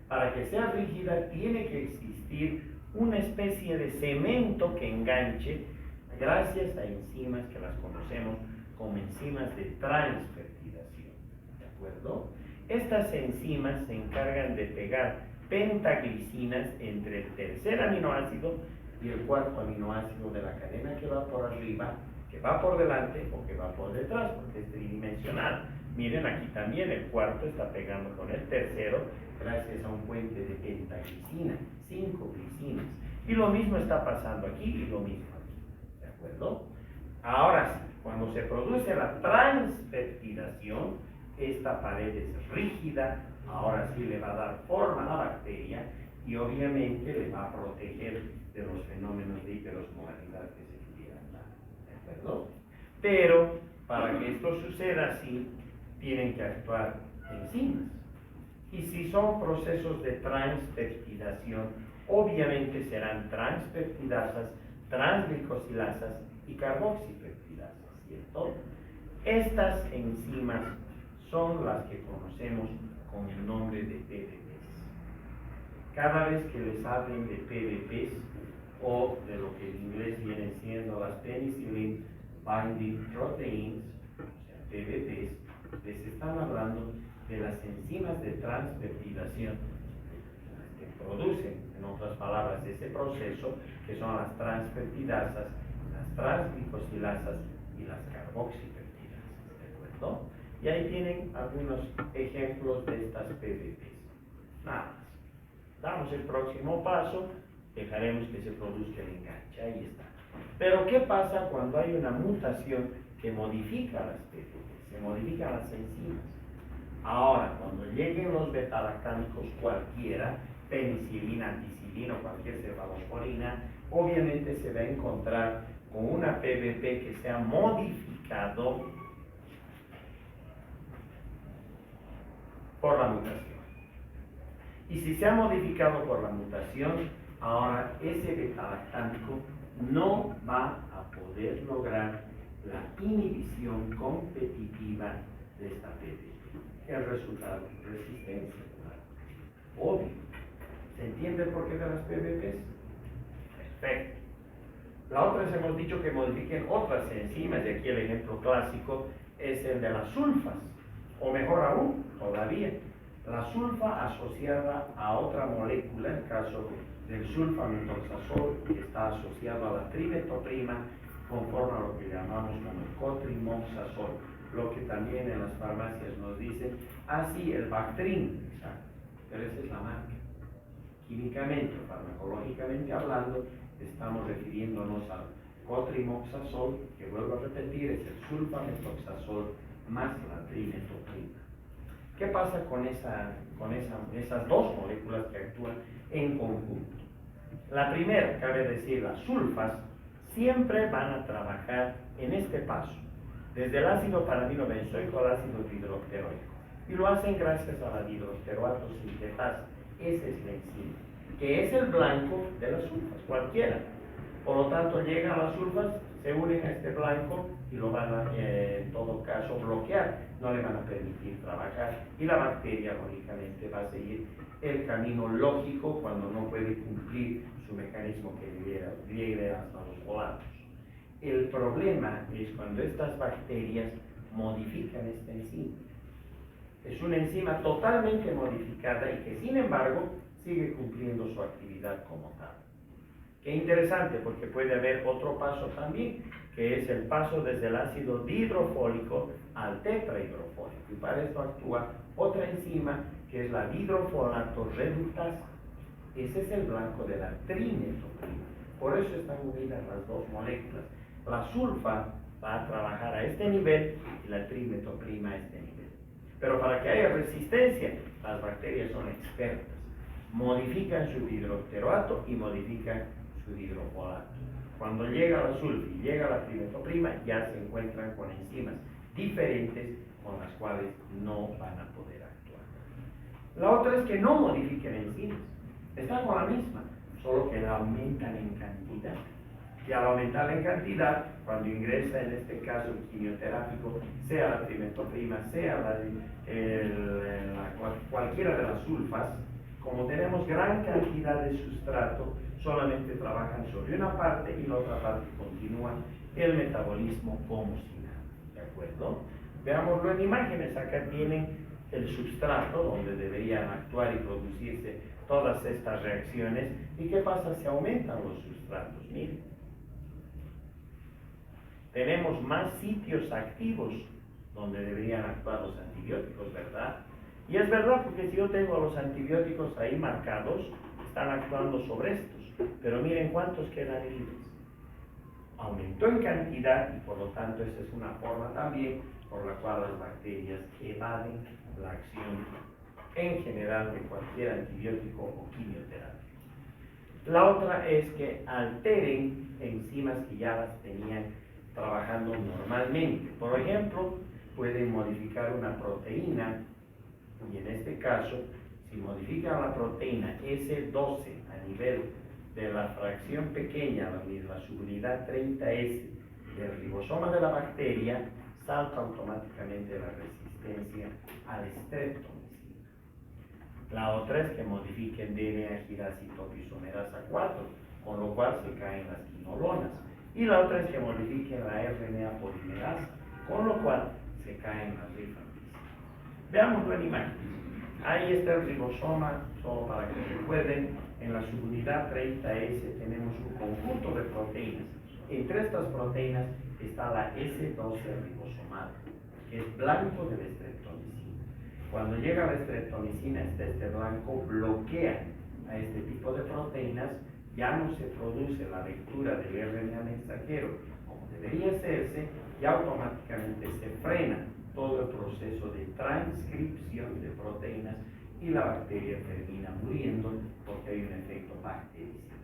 Para que sea rígida tiene que existir una especie de cemento que enganche gracias a enzimas que las conocemos como enzimas de transfertidación, ¿de acuerdo? Estas enzimas se encargan de pegar pentaglicinas entre el tercer aminoácido y el cuarto aminoácido de la cadena que va por arriba, que va por delante o que va por detrás, porque es tridimensional. Miren, aquí también el cuarto está pegando con el tercero gracias a un puente de pentaglicina, 5 glicinas. Y lo mismo está pasando aquí y lo mismo aquí, ¿de acuerdo? Ahora sí, cuando se produce la transpeptidación, esta pared es rígida, ahora sí le va a dar forma a la bacteria y obviamente le va a proteger de los fenómenos de hiperosmolaridad que se pudieran dar, ¿de acuerdo? Pero para que esto suceda así, tienen que actuar enzimas. Y si son procesos de transpeptidación, obviamente serán transpeptidasas, transglicosilasas y carboxipeptidasas, ¿cierto? Estas enzimas son las que conocemos con el nombre de PDPs. Cada vez que les hablen de PDPs o de lo que en inglés vienen siendo las Penicillin Binding Proteins, o sea, PDPs, les están hablando de las enzimas de transpeptidación que producen, en otras palabras, ese proceso, que son las transpeptidasas, las transglicosilasas y las carboxipeptidasas, ¿de acuerdo? Y ahí tienen algunos ejemplos de estas PDPs. Nada más. Damos el próximo paso, dejaremos que se produzca el enganche, ahí está. Pero ¿qué pasa cuando hay una mutación que modifica las PDPs, se modifican las enzimas? Ahora, cuando lleguen los betalactámicos cualquiera, penicilina, ampicilina o cualquier cefalosporina, obviamente se va a encontrar con una PDP que se ha modificado por la mutación. Y si se ha modificado por la mutación, ahora ese betalactámico no va a poder lograr la inhibición competitiva de esta PDP. El resultado, resistencia, obvio. ¿Se entiende el porqué de las PDPs? Perfecto. La otra es, hemos dicho que modifiquen otras enzimas, y aquí el ejemplo clásico es el de las sulfas, o mejor aún, todavía, la sulfa asociada a otra molécula, en el caso del sulfametoxazol, que está asociado a la trimetoprima, conforme a lo que llamamos como el cotrimoxazol, lo que también en las farmacias nos dicen, sí, el Bactrim, pero esa es la marca. Químicamente, farmacológicamente hablando, estamos refiriéndonos al cotrimoxazol, que vuelvo a repetir, es el sulfametoxazol más la trimetoprima. ¿Qué pasa con esas dos moléculas que actúan en conjunto? La primera, cabe decir, las sulfas, siempre van a trabajar en este paso, desde el ácido paraminobenzoico al ácido dihidroxteroico, y lo hacen gracias a la dihidroxteroato sintetasa. Esa es la enzima. que es el blanco de las sulfas, cualquiera. Por lo tanto, llegan las sulfas, se unen a este blanco y lo van a, en todo caso, bloquear, no le van a permitir trabajar y la bacteria, lógicamente, va a seguir el camino lógico cuando no puede cumplir su mecanismo que llegue hasta los polatos. El problema es cuando estas bacterias modifican esta enzima. Es una enzima totalmente modificada y que, sin embargo, sigue cumpliendo su actividad como tal. Qué interesante, porque puede haber otro paso también, que es el paso desde el ácido dihidrofólico al tetrahidrofólico. Y para esto actúa otra enzima, que es la dihidrofolato reductasa. Ese es el blanco de la trimetoprima. Por eso están unidas las dos moléculas. La sulfa va a trabajar a este nivel y la trimetoprima a este nivel. Pero para que haya resistencia, las bacterias son expertas. Modifican su dihidroteroato y modifican su dihidrofolato. Cuando llega la sulfa y llega la trimetoprima, ya se encuentran con enzimas diferentes con las cuales no van a poder actuar. La otra es que no modifiquen enzimas. Están con la misma, solo que la aumentan en cantidad. Y al aumentar en cantidad, cuando ingresa en este caso el quimioterápico, sea la trimetoprima, sea cualquiera de las sulfas, como tenemos gran cantidad de sustrato, solamente trabajan sobre una parte y la otra parte continúa el metabolismo como si nada. ¿De acuerdo? Veámoslo en imágenes. Acá tienen el sustrato donde deberían actuar y producirse todas estas reacciones. ¿Y qué pasa si aumentan los sustratos? Miren. Tenemos más sitios activos donde deberían actuar los antibióticos, ¿verdad? Y es verdad, porque si yo tengo a los antibióticos ahí marcados, están actuando sobre estos. Pero miren cuántos quedan libres. Aumentó en cantidad y por lo tanto esa es una forma también por la cual las bacterias evaden la acción en general de cualquier antibiótico o quimioterapia. La otra es que alteren enzimas que ya las tenían trabajando normalmente. Por ejemplo, pueden modificar una proteína y en este caso, si modifican la proteína S12 a nivel de la fracción pequeña, la subunidad 30S del ribosoma de la bacteria, salta automáticamente la resistencia al streptomicina. La otra es que modifiquen DNA girasitopisomerasa 4, con lo cual se caen las quinolonas. Y la otra es que modifiquen la RNA polimerasa, con lo cual se caen las rifampicinas. Veámoslo en imágenes. Ahí está el ribosoma, solo para que recuerden, en la subunidad 30S tenemos un conjunto de proteínas. Entre estas proteínas está la S12 ribosomal, que es blanco de la streptomicina. Cuando llega la streptomicina, este blanco bloquea a este tipo de proteínas, ya no se produce la lectura del RNA mensajero como debería hacerse, y automáticamente se frena todo el proceso de transcripción de proteínas y la bacteria termina muriendo porque hay un efecto bactericida.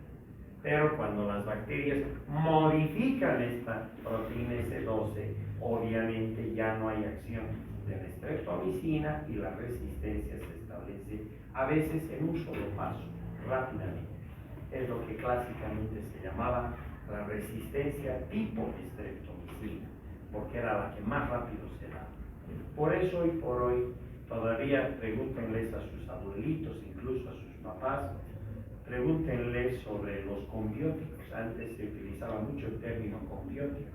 Pero cuando las bacterias modifican esta proteína S12, obviamente ya no hay acción de la streptomicina y la resistencia se establece a veces en un solo paso, rápidamente. Es lo que clásicamente se llamaba la resistencia tipo streptomicina, porque era la que más rápido se daba. Por eso hoy por hoy todavía pregúntenles a sus abuelitos, incluso a sus papás, pregúntenles sobre los combióticos. Antes se utilizaba mucho el término combiótico.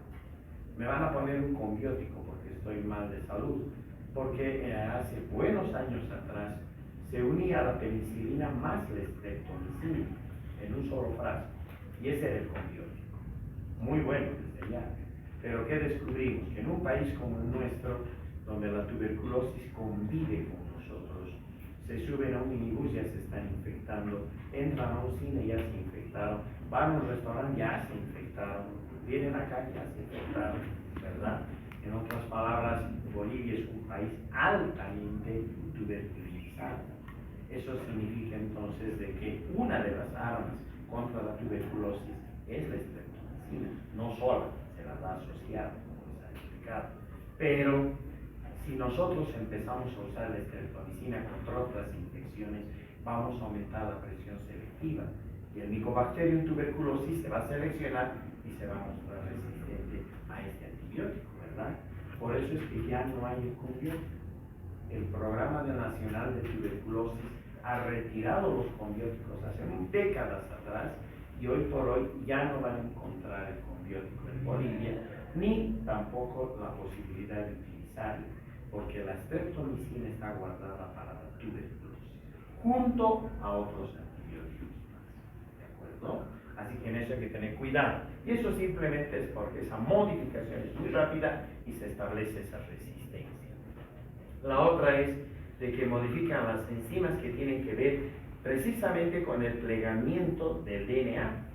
Me van a poner un combiótico porque estoy mal de salud, porque hace buenos años atrás se unía a la penicilina más la streptomicina en un solo frasco, y ese era el combiótico. Muy bueno desde ya. Pero ¿qué descubrimos? Que en un país como el nuestro, donde la tuberculosis convive con nosotros, se suben a un minibús, ya se están infectando, entran a un cine, ya se infectaron, van a un restaurante, ya se infectaron, vienen acá, ya se infectaron, ¿verdad? En otras palabras, Bolivia es un país altamente tuberculizado. Eso significa entonces de que una de las armas contra la tuberculosis es la streptomicina, no sola, se la da asociada, como se ha explicado. Pero si nosotros empezamos a usar la streptomicina contra otras infecciones, vamos a aumentar la presión selectiva. Y el Mycobacterium tuberculosis se va a seleccionar y se va a mostrar resistente a este antibiótico, ¿verdad? Por eso es que ya no hay el conbiótico. El Programa Nacional de Tuberculosis ha retirado los conbióticos hace décadas atrás y hoy por hoy ya no van a encontrar el conbiótico en Bolivia, ni tampoco la posibilidad de utilizarlo, porque la streptomicina está guardada para la tuberculosis, junto a otros antibióticos más, ¿de acuerdo? Así que en eso hay que tener cuidado. Y eso simplemente es porque esa modificación es muy rápida y se establece esa resistencia. La otra es de que modifican las enzimas que tienen que ver precisamente con el plegamiento del DNA.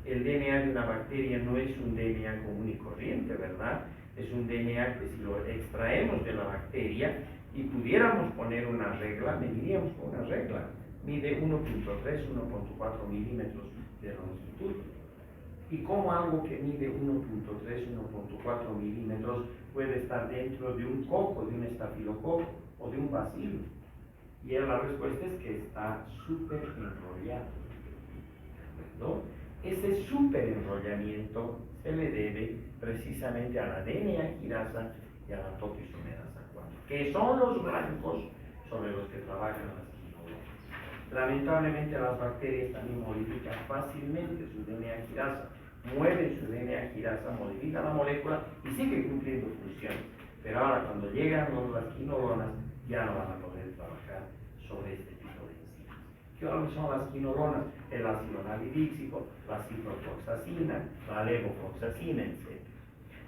El DNA de una bacteria no es un DNA común y corriente, ¿verdad? Es un DNA que si lo extraemos de la bacteria y pudiéramos poner una regla, mediríamos con una regla. Mide 1.3, 1.4 milímetros de longitud. Y como algo que mide 1.3, 1.4 milímetros puede estar dentro de un coco, de un estafilococo o de un bacilo. Y la respuesta es que está súper enrollado. ¿No? Ese súper enrollamiento se le debe precisamente a la DNA quinasa y a la topoisomerasa 4, que son los blancos sobre los que trabajan las quinolas. Lamentablemente las bacterias también modifican fácilmente su DNA quinasa, mueven su DNA quinasa, modifican la molécula y siguen cumpliendo funciones. Pero ahora cuando llegan las quinolonas ya no van a poder trabajar sobre este tipo de enzimas. ¿Qué son las quinolonas? El ácido nalidíxico, la ciprofloxacina, la levofloxacina, etc.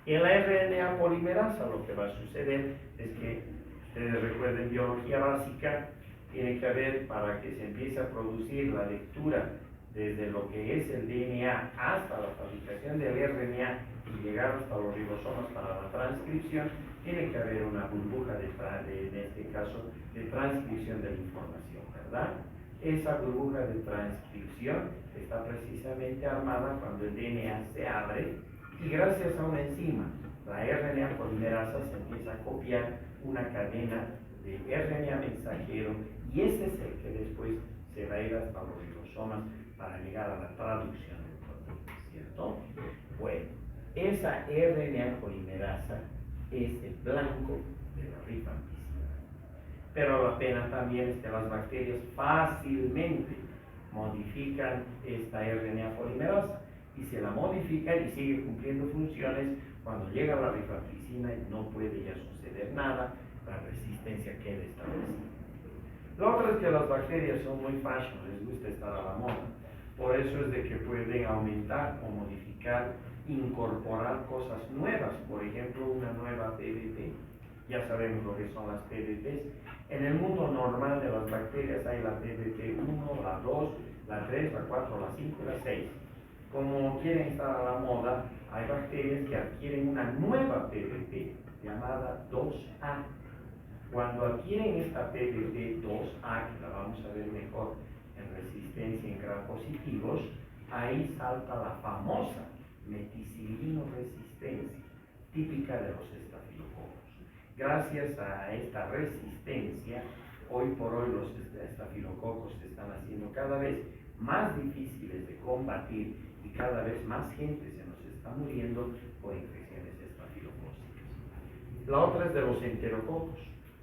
Y en la RNA polimerasa lo que va a suceder es que, ustedes recuerden biología básica, tiene que haber, para que se empiece a producir la lectura desde lo que es el DNA hasta la fabricación del RNA y llegar hasta los ribosomas para la transcripción, tiene que haber una burbuja en este caso, de transcripción de la información, ¿verdad? Esa burbuja de transcripción está precisamente armada cuando el DNA se abre y gracias a una enzima, la RNA polimerasa, se empieza a copiar una cadena de RNA mensajero y ese es el que después se va a ir hasta los ribosomas para llegar a la traducción del proteína, ¿cierto? Bueno, esa RNA polimerasa es el blanco de la rifampicina. Pero la pena también es que las bacterias fácilmente modifican esta RNA polimerasa y se la modifican y sigue cumpliendo funciones. Cuando llega la rifampicina no puede ya suceder nada, la resistencia queda establecida. Lo otro es que las bacterias son muy fashion, les gusta estar a la moda. Por eso es de que pueden aumentar o modificar, incorporar cosas nuevas, por ejemplo una nueva PBP. Ya sabemos lo que son las PBPs. En el mundo normal de las bacterias hay la PBP 1, la 2, la 3, la 4, la 5 y la 6. Como quieren estar a la moda, hay bacterias que adquieren una nueva PBP llamada 2A. Cuando adquieren esta PBP 2A, que la vamos a ver mejor en resistencia en gram positivos, ahí salta la famosa meticilino resistencia, típica de los estafilococos. Gracias a esta resistencia, hoy por hoy los estafilococos se están haciendo cada vez más difíciles de combatir y cada vez más gente se nos está muriendo por infecciones estafilocócicas. La otra es de los enterococos.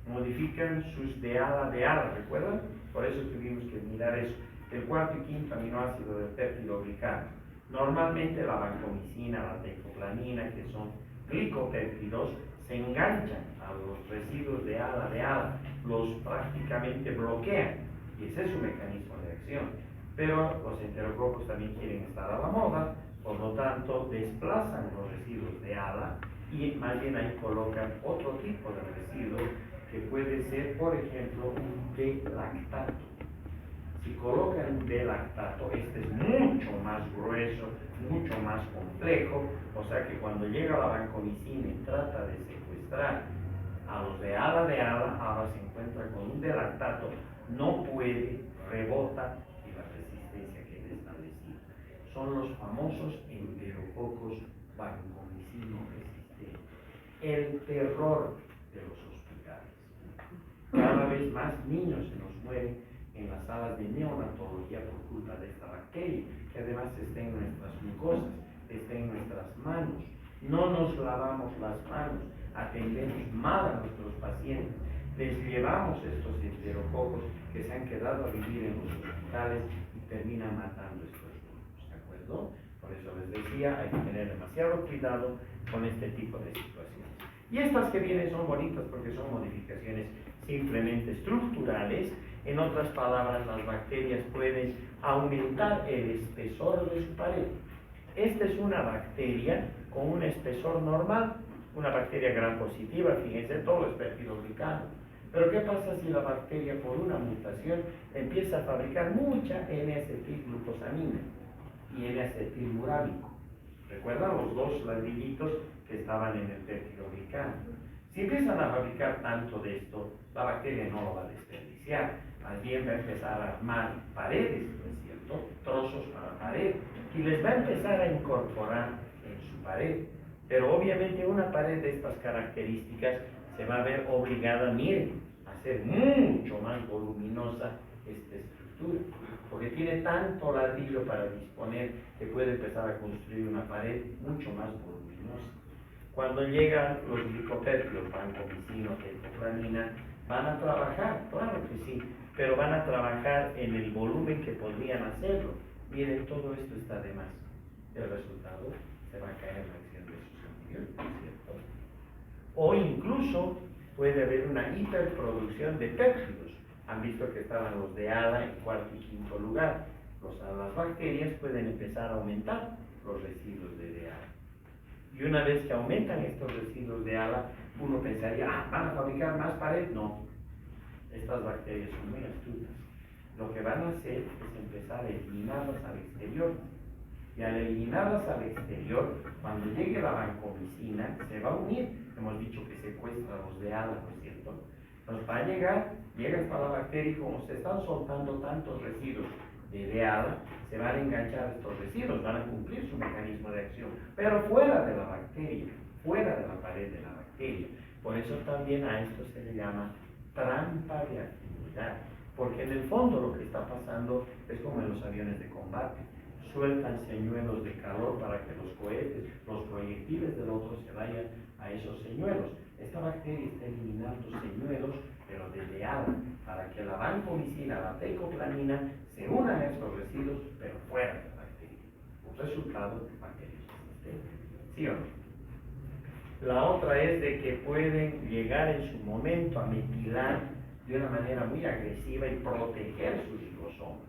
Modifican sus de ala, ¿recuerdan? Por eso tuvimos que mirar eso. El cuarto y quinto aminoácido del peptidoglicano. Normalmente la vancomicina, la tecoplanina, que son glicopéptidos, se enganchan a los residuos de ala, los prácticamente bloquean, y ese es su mecanismo de acción. Pero los enterococos también quieren estar a la moda, por lo tanto desplazan los residuos de ala y más bien ahí colocan otro tipo de residuo que puede ser, por ejemplo, un D-lactato. Si colocan un D-lactato, este es mucho más grueso, mucho más complejo, o sea que cuando llega la vancomicina y trata de secuestrar a los de ala, ahora se encuentra con un D-lactato, no puede, rebota y la resistencia queda establecida. Son los famosos enterococos vancomicino resistentes. El terror de los hospitales. Cada vez más niños se nos mueren en las salas de neonatología por culpa de esta bacteria, que además está en nuestras mucosas, está en nuestras manos. No nos lavamos las manos, atendemos mal a nuestros pacientes, les llevamos estos enterococos que se han quedado a vivir en los hospitales y terminan matando estos grupos, ¿de acuerdo? Por eso les decía, hay que tener demasiado cuidado con este tipo de situaciones. Y estas que vienen son bonitas porque son modificaciones simplemente estructurales. En otras palabras, las bacterias pueden aumentar el espesor de su pared. Esta es una bacteria con un espesor normal, una bacteria gram positiva, fíjense, todo es peptidoglicano. Pero ¿qué pasa si la bacteria por una mutación empieza a fabricar mucha N-acetilglucosamina y N-acetilmurábico? ¿Recuerdan los dos ladrillitos que estaban en el peptidoglicano? Si empiezan a fabricar tanto de esto, la bacteria no lo va a desperdiciar, más bien va a empezar a armar paredes, ¿no es cierto? Trozos para pared, y les va a empezar a incorporar en su pared. Pero obviamente una pared de estas características se va a ver obligada, miren, a ser mucho más voluminosa esta estructura, porque tiene tanto ladrillo para disponer que puede empezar a construir una pared mucho más voluminosa. Cuando llegan los glicopéptidos, vancomicina, teicoplamina, van a trabajar, claro que sí, pero van a trabajar en el volumen que podrían hacerlo. Miren, todo esto está de más. El resultado se va a caer en la acción de sus antibióticos, ¿cierto? O incluso puede haber una hiperproducción de péptidos. Han visto que estaban los de ADA en cuarto y quinto lugar. Las bacterias pueden empezar a aumentar los residuos de DHA. Y una vez que aumentan estos residuos de ADA, uno pensaría, ¿van a fabricar más pared? No. Estas bacterias son muy astutas. Lo que van a hacer es empezar a eliminarlas al exterior. Y al eliminarlas al exterior, cuando llegue la vancomicina, se va a unir. Hemos dicho que secuestra los de ADA, ¿no es cierto? Nos va a llegar, llega hasta la bacteria y como se están soltando tantos residuos de ADA, se van a enganchar estos residuos, van a cumplir su mecanismo de acción, pero fuera de la bacteria, fuera de la pared de la bacteria. Por eso también a esto se le llama trampa de actividad, porque en el fondo lo que está pasando es como en los aviones de combate. Sueltan señuelos de calor para que los cohetes, los proyectiles del otro se vayan a esos señuelos. Esta bacteria está eliminando señuelos, pero desde ADA, para que la vancomicina, la teicoplanina, se unan a estos residuos, pero fuera de la bacteria. Resultado, bacterias resistentes. ¿Sí o no? La otra es de que pueden llegar en su momento a metilar de una manera muy agresiva y proteger sus ribosomas.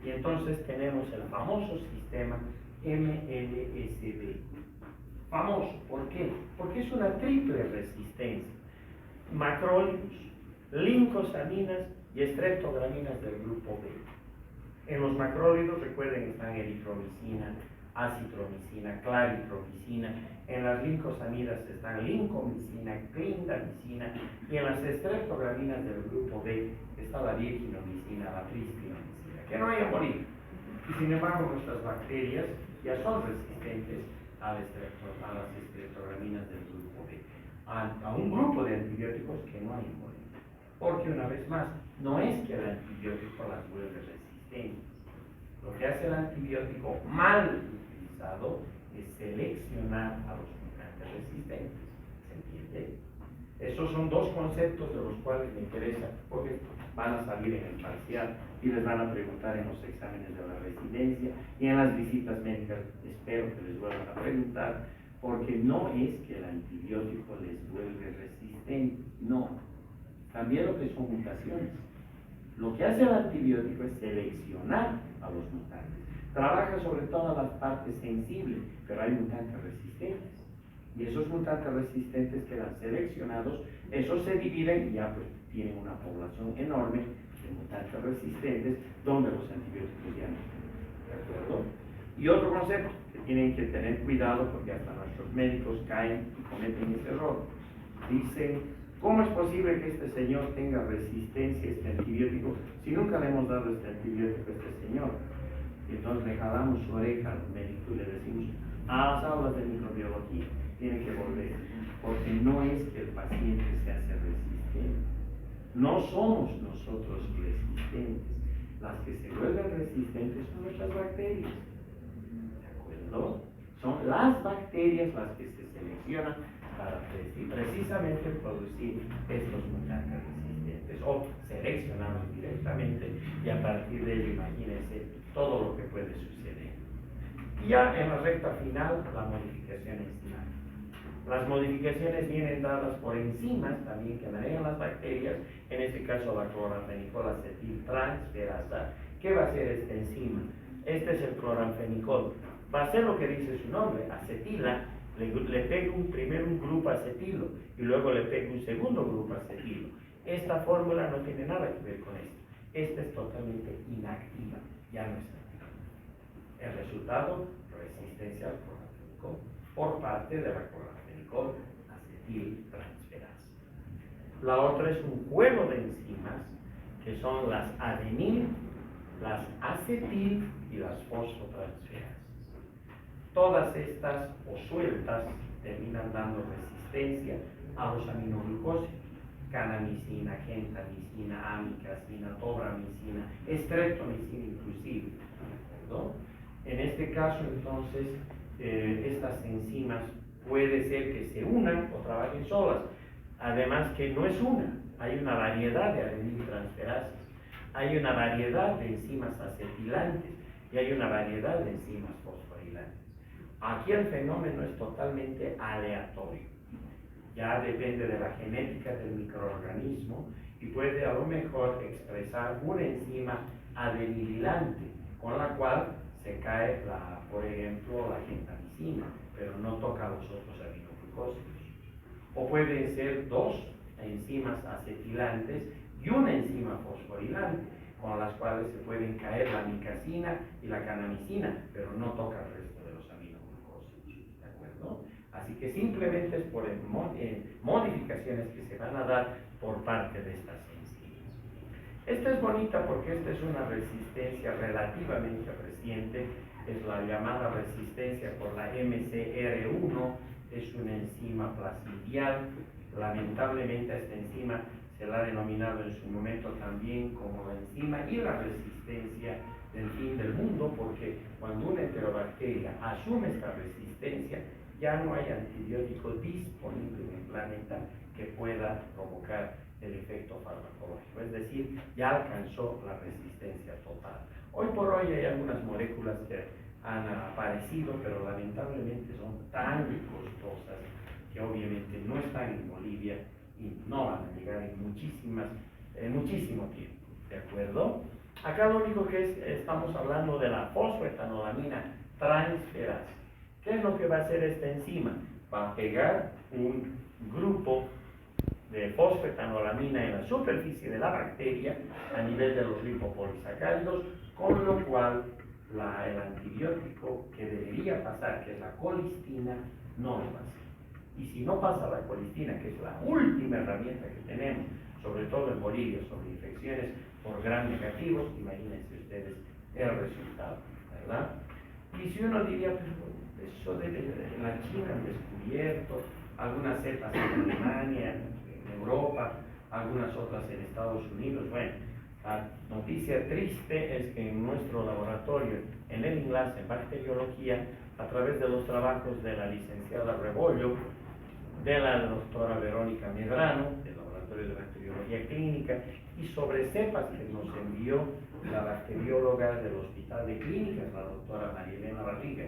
Y entonces tenemos el famoso sistema MLSB. Famoso, ¿por qué? Porque es una triple resistencia. Macrólidos, lincosaminas y estreptograminas del grupo B. En los macrólidos, recuerden, están eritromicina, acitromicina, claritromicina. En las lincosamidas están lincomicina, clindamicina. Y en las estreptograminas del grupo B está la virginomicina, la pristinamicina, que no hay a morir. Y sin embargo, nuestras bacterias ya son resistentes a las estreptograminas del grupo B, a un grupo de antibióticos que no hay a morir. Porque una vez más, no es que el antibiótico las vuelve resistentes. Lo que hace el antibiótico mal utilizado es seleccionar a los mutantes resistentes. ¿Se entiende? Esos son dos conceptos de los cuales me interesa, porque van a salir en el parcial y les van a preguntar en los exámenes de la residencia y en las visitas médicas. Espero que les vuelvan a preguntar, porque no es que el antibiótico les vuelve resistentes, no. También lo que son mutaciones. Lo que hace el antibiótico es seleccionar a los mutantes. Trabaja sobre todas las partes sensibles, pero hay mutantes resistentes. Y esos mutantes resistentes quedan seleccionados, esos se dividen y ya pues tienen una población enorme de mutantes resistentes donde los antibióticos ya no están. ¿De acuerdo? Y otro concepto que tienen que tener cuidado, porque hasta nuestros médicos caen y cometen ese error. Dicen, ¿cómo es posible que este señor tenga resistencia a este antibiótico si nunca le hemos dado este antibiótico a este señor? Y entonces le jalamos su oreja al médico y le decimos, las aulas de microbiología tienen que volver, porque no es que el paciente se hace resistente, no somos nosotros resistentes, Las que se vuelven resistentes son nuestras bacterias. ¿De acuerdo? Son las bacterias las que se seleccionan para precisamente producir estos mutantes resistentes, o seleccionarlos directamente, y a partir de ello imagínense todo lo que puede suceder. Y ya en la recta final, la modificación enzimática. Las modificaciones vienen dadas por enzimas también que manejan las bacterias, en este caso la cloranfenicol acetiltransferasa. ¿Qué va a hacer esta enzima? Este es el cloranfenicol. Va a hacer lo que dice su nombre, acetila, le pega primero un grupo acetilo y luego le pega un segundo grupo acetilo. Esta fórmula no tiene nada que ver con esto. Esta es totalmente inactiva, ya no está activa. El resultado, resistencia al cloranfenicol por parte de la cloranfenicol acetiltransferasa. La otra es un juego de enzimas que son las adenil, las acetil y las fosfotransferasas. Todas estas o sueltas terminan dando resistencia a los aminoglucósidos, canamicina, gentamicina, amicacina, tobramicina, streptomicina inclusive, ¿no? En este caso entonces estas enzimas puede ser que se unan o trabajen solas, además que no es una, hay una variedad de adeniltransferasas, hay una variedad de enzimas acetilantes y hay una variedad de enzimas fosforilantes. Aquí el fenómeno es totalmente aleatorio, ya depende de la genética del microorganismo y puede a lo mejor expresar una enzima adenilante con la cual se cae, por ejemplo, la gentamicina, pero no toca los otros aminoglucósidos. O pueden ser dos enzimas acetilantes y una enzima fosforilante, con las cuales se pueden caer la amicacina y la canamicina, pero no toca el resto de los aminoglucósidos, ¿de acuerdo? Así que simplemente es por modificaciones que se van a dar por parte de estas enzimas. Esta es bonita porque esta es una resistencia relativamente reciente, es la llamada resistencia por la MCR1, es una enzima placidial. Lamentablemente a esta enzima se la ha denominado en su momento también como la enzima y la resistencia del fin del mundo, porque cuando una enterobacteria asume esta resistencia, ya no hay antibiótico disponible en el planeta que pueda provocar el efecto farmacológico, es decir, ya alcanzó la resistencia total. Hoy por hoy hay algunas moléculas que han aparecido, pero lamentablemente son tan costosas que obviamente no están en Bolivia y no van a llegar en muchísimo tiempo, ¿de acuerdo? Acá lo único que estamos hablando de la fosfoetanolamina transferasa. ¿Qué es lo que va a hacer esta enzima? Va a pegar un grupo de fosfetanolamina en la superficie de la bacteria a nivel de los lipopolisacáridos, con lo cual el antibiótico que debería pasar, que es la colistina, no lo va a hacer. Y si no pasa la colistina, que es la última herramienta que tenemos, sobre todo en Bolivia, sobre infecciones por gram negativos, imagínense ustedes el resultado, ¿verdad? Y si uno diría, pero eso en la China han descubierto, algunas cepas en Alemania, en Europa, algunas otras en Estados Unidos. Bueno, la noticia triste es que en nuestro laboratorio, en el INLAS, en bacteriología, a través de los trabajos de la licenciada Rebollo, de la doctora Verónica Medrano, del laboratorio de bacteriología clínica, y sobre cepas que nos envió la bacterióloga del Hospital de Clínicas, la doctora María Elena Barriga,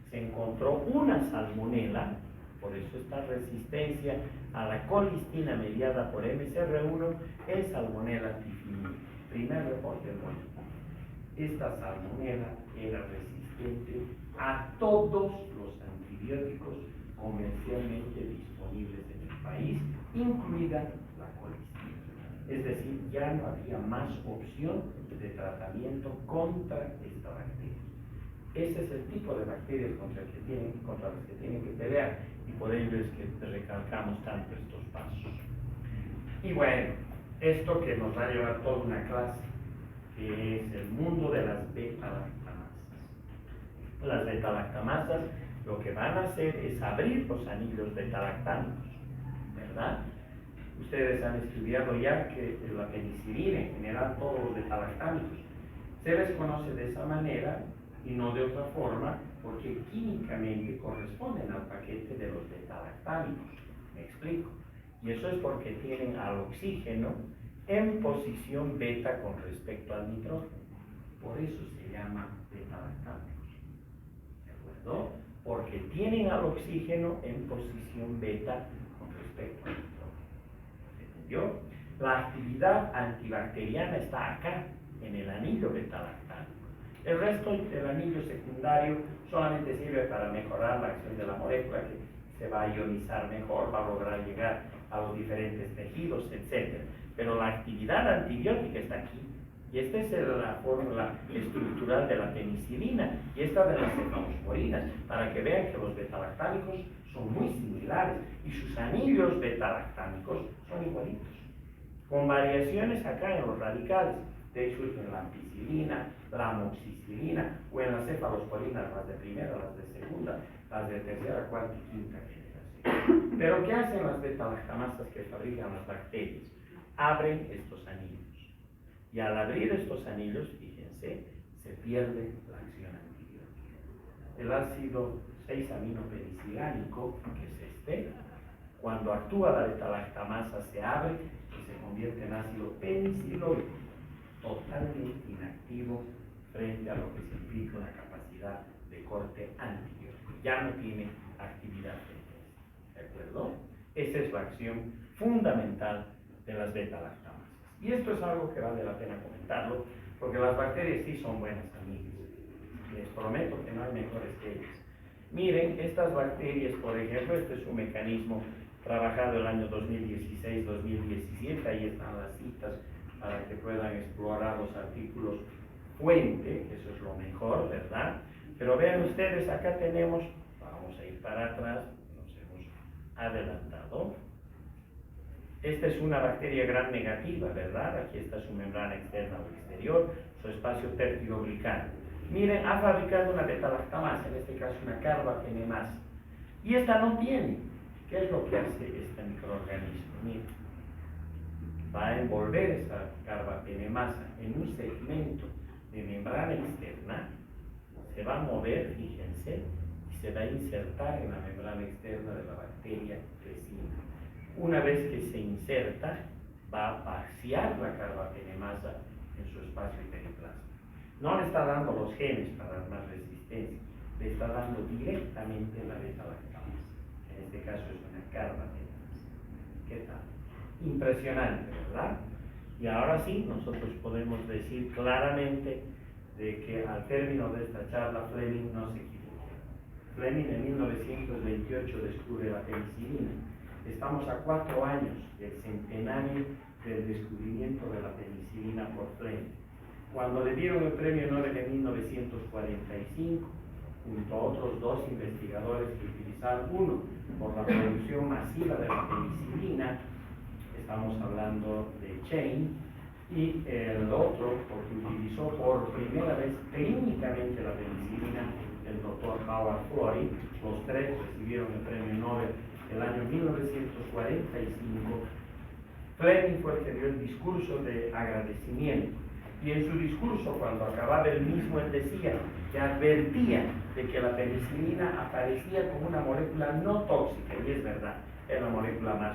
se encontró una salmonela. Por eso esta resistencia a la colistina mediada por MCR1 es Salmonella typhimuriae. Primer reporte del mundo. Esta salmonela era resistente a todos los antibióticos comercialmente disponibles en el país, incluida la colistina. Es decir, ya no había más opción de tratamiento contra esta bacteria. Ese es el tipo de bacterias contra las que tienen que pelear, y por ello es que recalcamos tanto estos pasos. Y bueno, esto que nos va a llevar toda una clase, que es el mundo de las beta-lactamasas. Las beta-lactamasas lo que van a hacer es abrir los anillos beta-lactámicos, ¿verdad? Ustedes han estudiado ya que la penicilina, en general todos los beta-lactámicos, Se les conoce de esa manera y no de otra forma porque químicamente corresponden al paquete de los beta-lactámicos. Me explico. Y eso es porque tienen al oxígeno en posición beta con respecto al nitrógeno. Por eso se llama beta-lactámicos. ¿De acuerdo? Porque tienen al oxígeno en posición beta con respecto al nitrógeno. ¿Entendió? La actividad antibacteriana está acá, en el anillo beta-lactámico. El resto del anillo secundario solamente sirve para mejorar la acción de la molécula, que se va a ionizar mejor, va a lograr llegar a los diferentes tejidos, etc. Pero la actividad antibiótica está aquí. Y esta es la fórmula estructural de la penicilina y esta de las cefalosporinas, para que vean que los beta-lactámicos son muy similares y sus anillos beta-lactámicos son igualitos, con variaciones acá en los radicales. De hecho, en la ampicilina, la amoxicilina o en las cefalosporinas, las de primera, las de segunda, las de tercera, cuarta y quinta generación. Pero ¿qué hacen las beta-lactamasas que fabrican las bacterias? Abren estos anillos. Y al abrir estos anillos, fíjense, se pierde la acción antibiótica. El ácido 6-aminopenicilánico, que es cuando actúa la beta-lactamasa se abre y se convierte en ácido peniciloico, totalmente inactivo frente a lo que significa una capacidad de corte antibiótico. Ya no tiene actividad frente a esto. ¿De acuerdo? Esa es la acción fundamental de las beta-lactamasas. Y esto es algo que vale la pena comentarlo, porque las bacterias sí son buenas amigas. Les prometo que no hay mejores que ellas. Miren, estas bacterias, por ejemplo, este es un mecanismo trabajado el año 2016-2017, ahí están las citas para que puedan explorar los artículos fuente, eso es lo mejor, ¿verdad? Pero vean ustedes, acá tenemos, vamos a ir para atrás, nos hemos adelantado. Esta es una bacteria gram negativa, ¿verdad? Aquí está su membrana externa o exterior, su espacio péptido-glicano. Miren, ha fabricado una beta-lactamasa, en este caso una carbapenemasa. Y esta no tiene. ¿Qué es lo que hace este microorganismo? Miren, va a envolver esta carbapenemasa en un segmento de membrana externa, se va a mover, fíjense, y se va a insertar en la membrana externa de la bacteria vecina. Una vez que se inserta, va a vaciar la carbapenemasa en su espacio periplasma. No le está dando los genes para dar más resistencia, le está dando directamente la beta-lactamasa. En este caso es una carbapenemasa. ¿Qué tal? Impresionante, ¿verdad? Y ahora sí, nosotros podemos decir claramente de que al término de esta charla Fleming no se equivocó. Fleming en 1928 descubre la penicilina. Estamos a 4 años del centenario del descubrimiento de la penicilina por Fleming. Cuando le dieron el premio Nobel en 1945, junto a otros 2 investigadores que utilizaron, uno por la producción masiva de la penicilina, estamos hablando de Chain, y el otro porque utilizó por primera vez clínicamente la penicilina, el doctor Howard Florey. Los 3 recibieron el premio Nobel el año 1945. Fleming fue el que dio el discurso de agradecimiento, y en su discurso, cuando acababa el mismo, él decía que advertía de que la penicilina aparecía como una molécula no tóxica, y es verdad, es la molécula más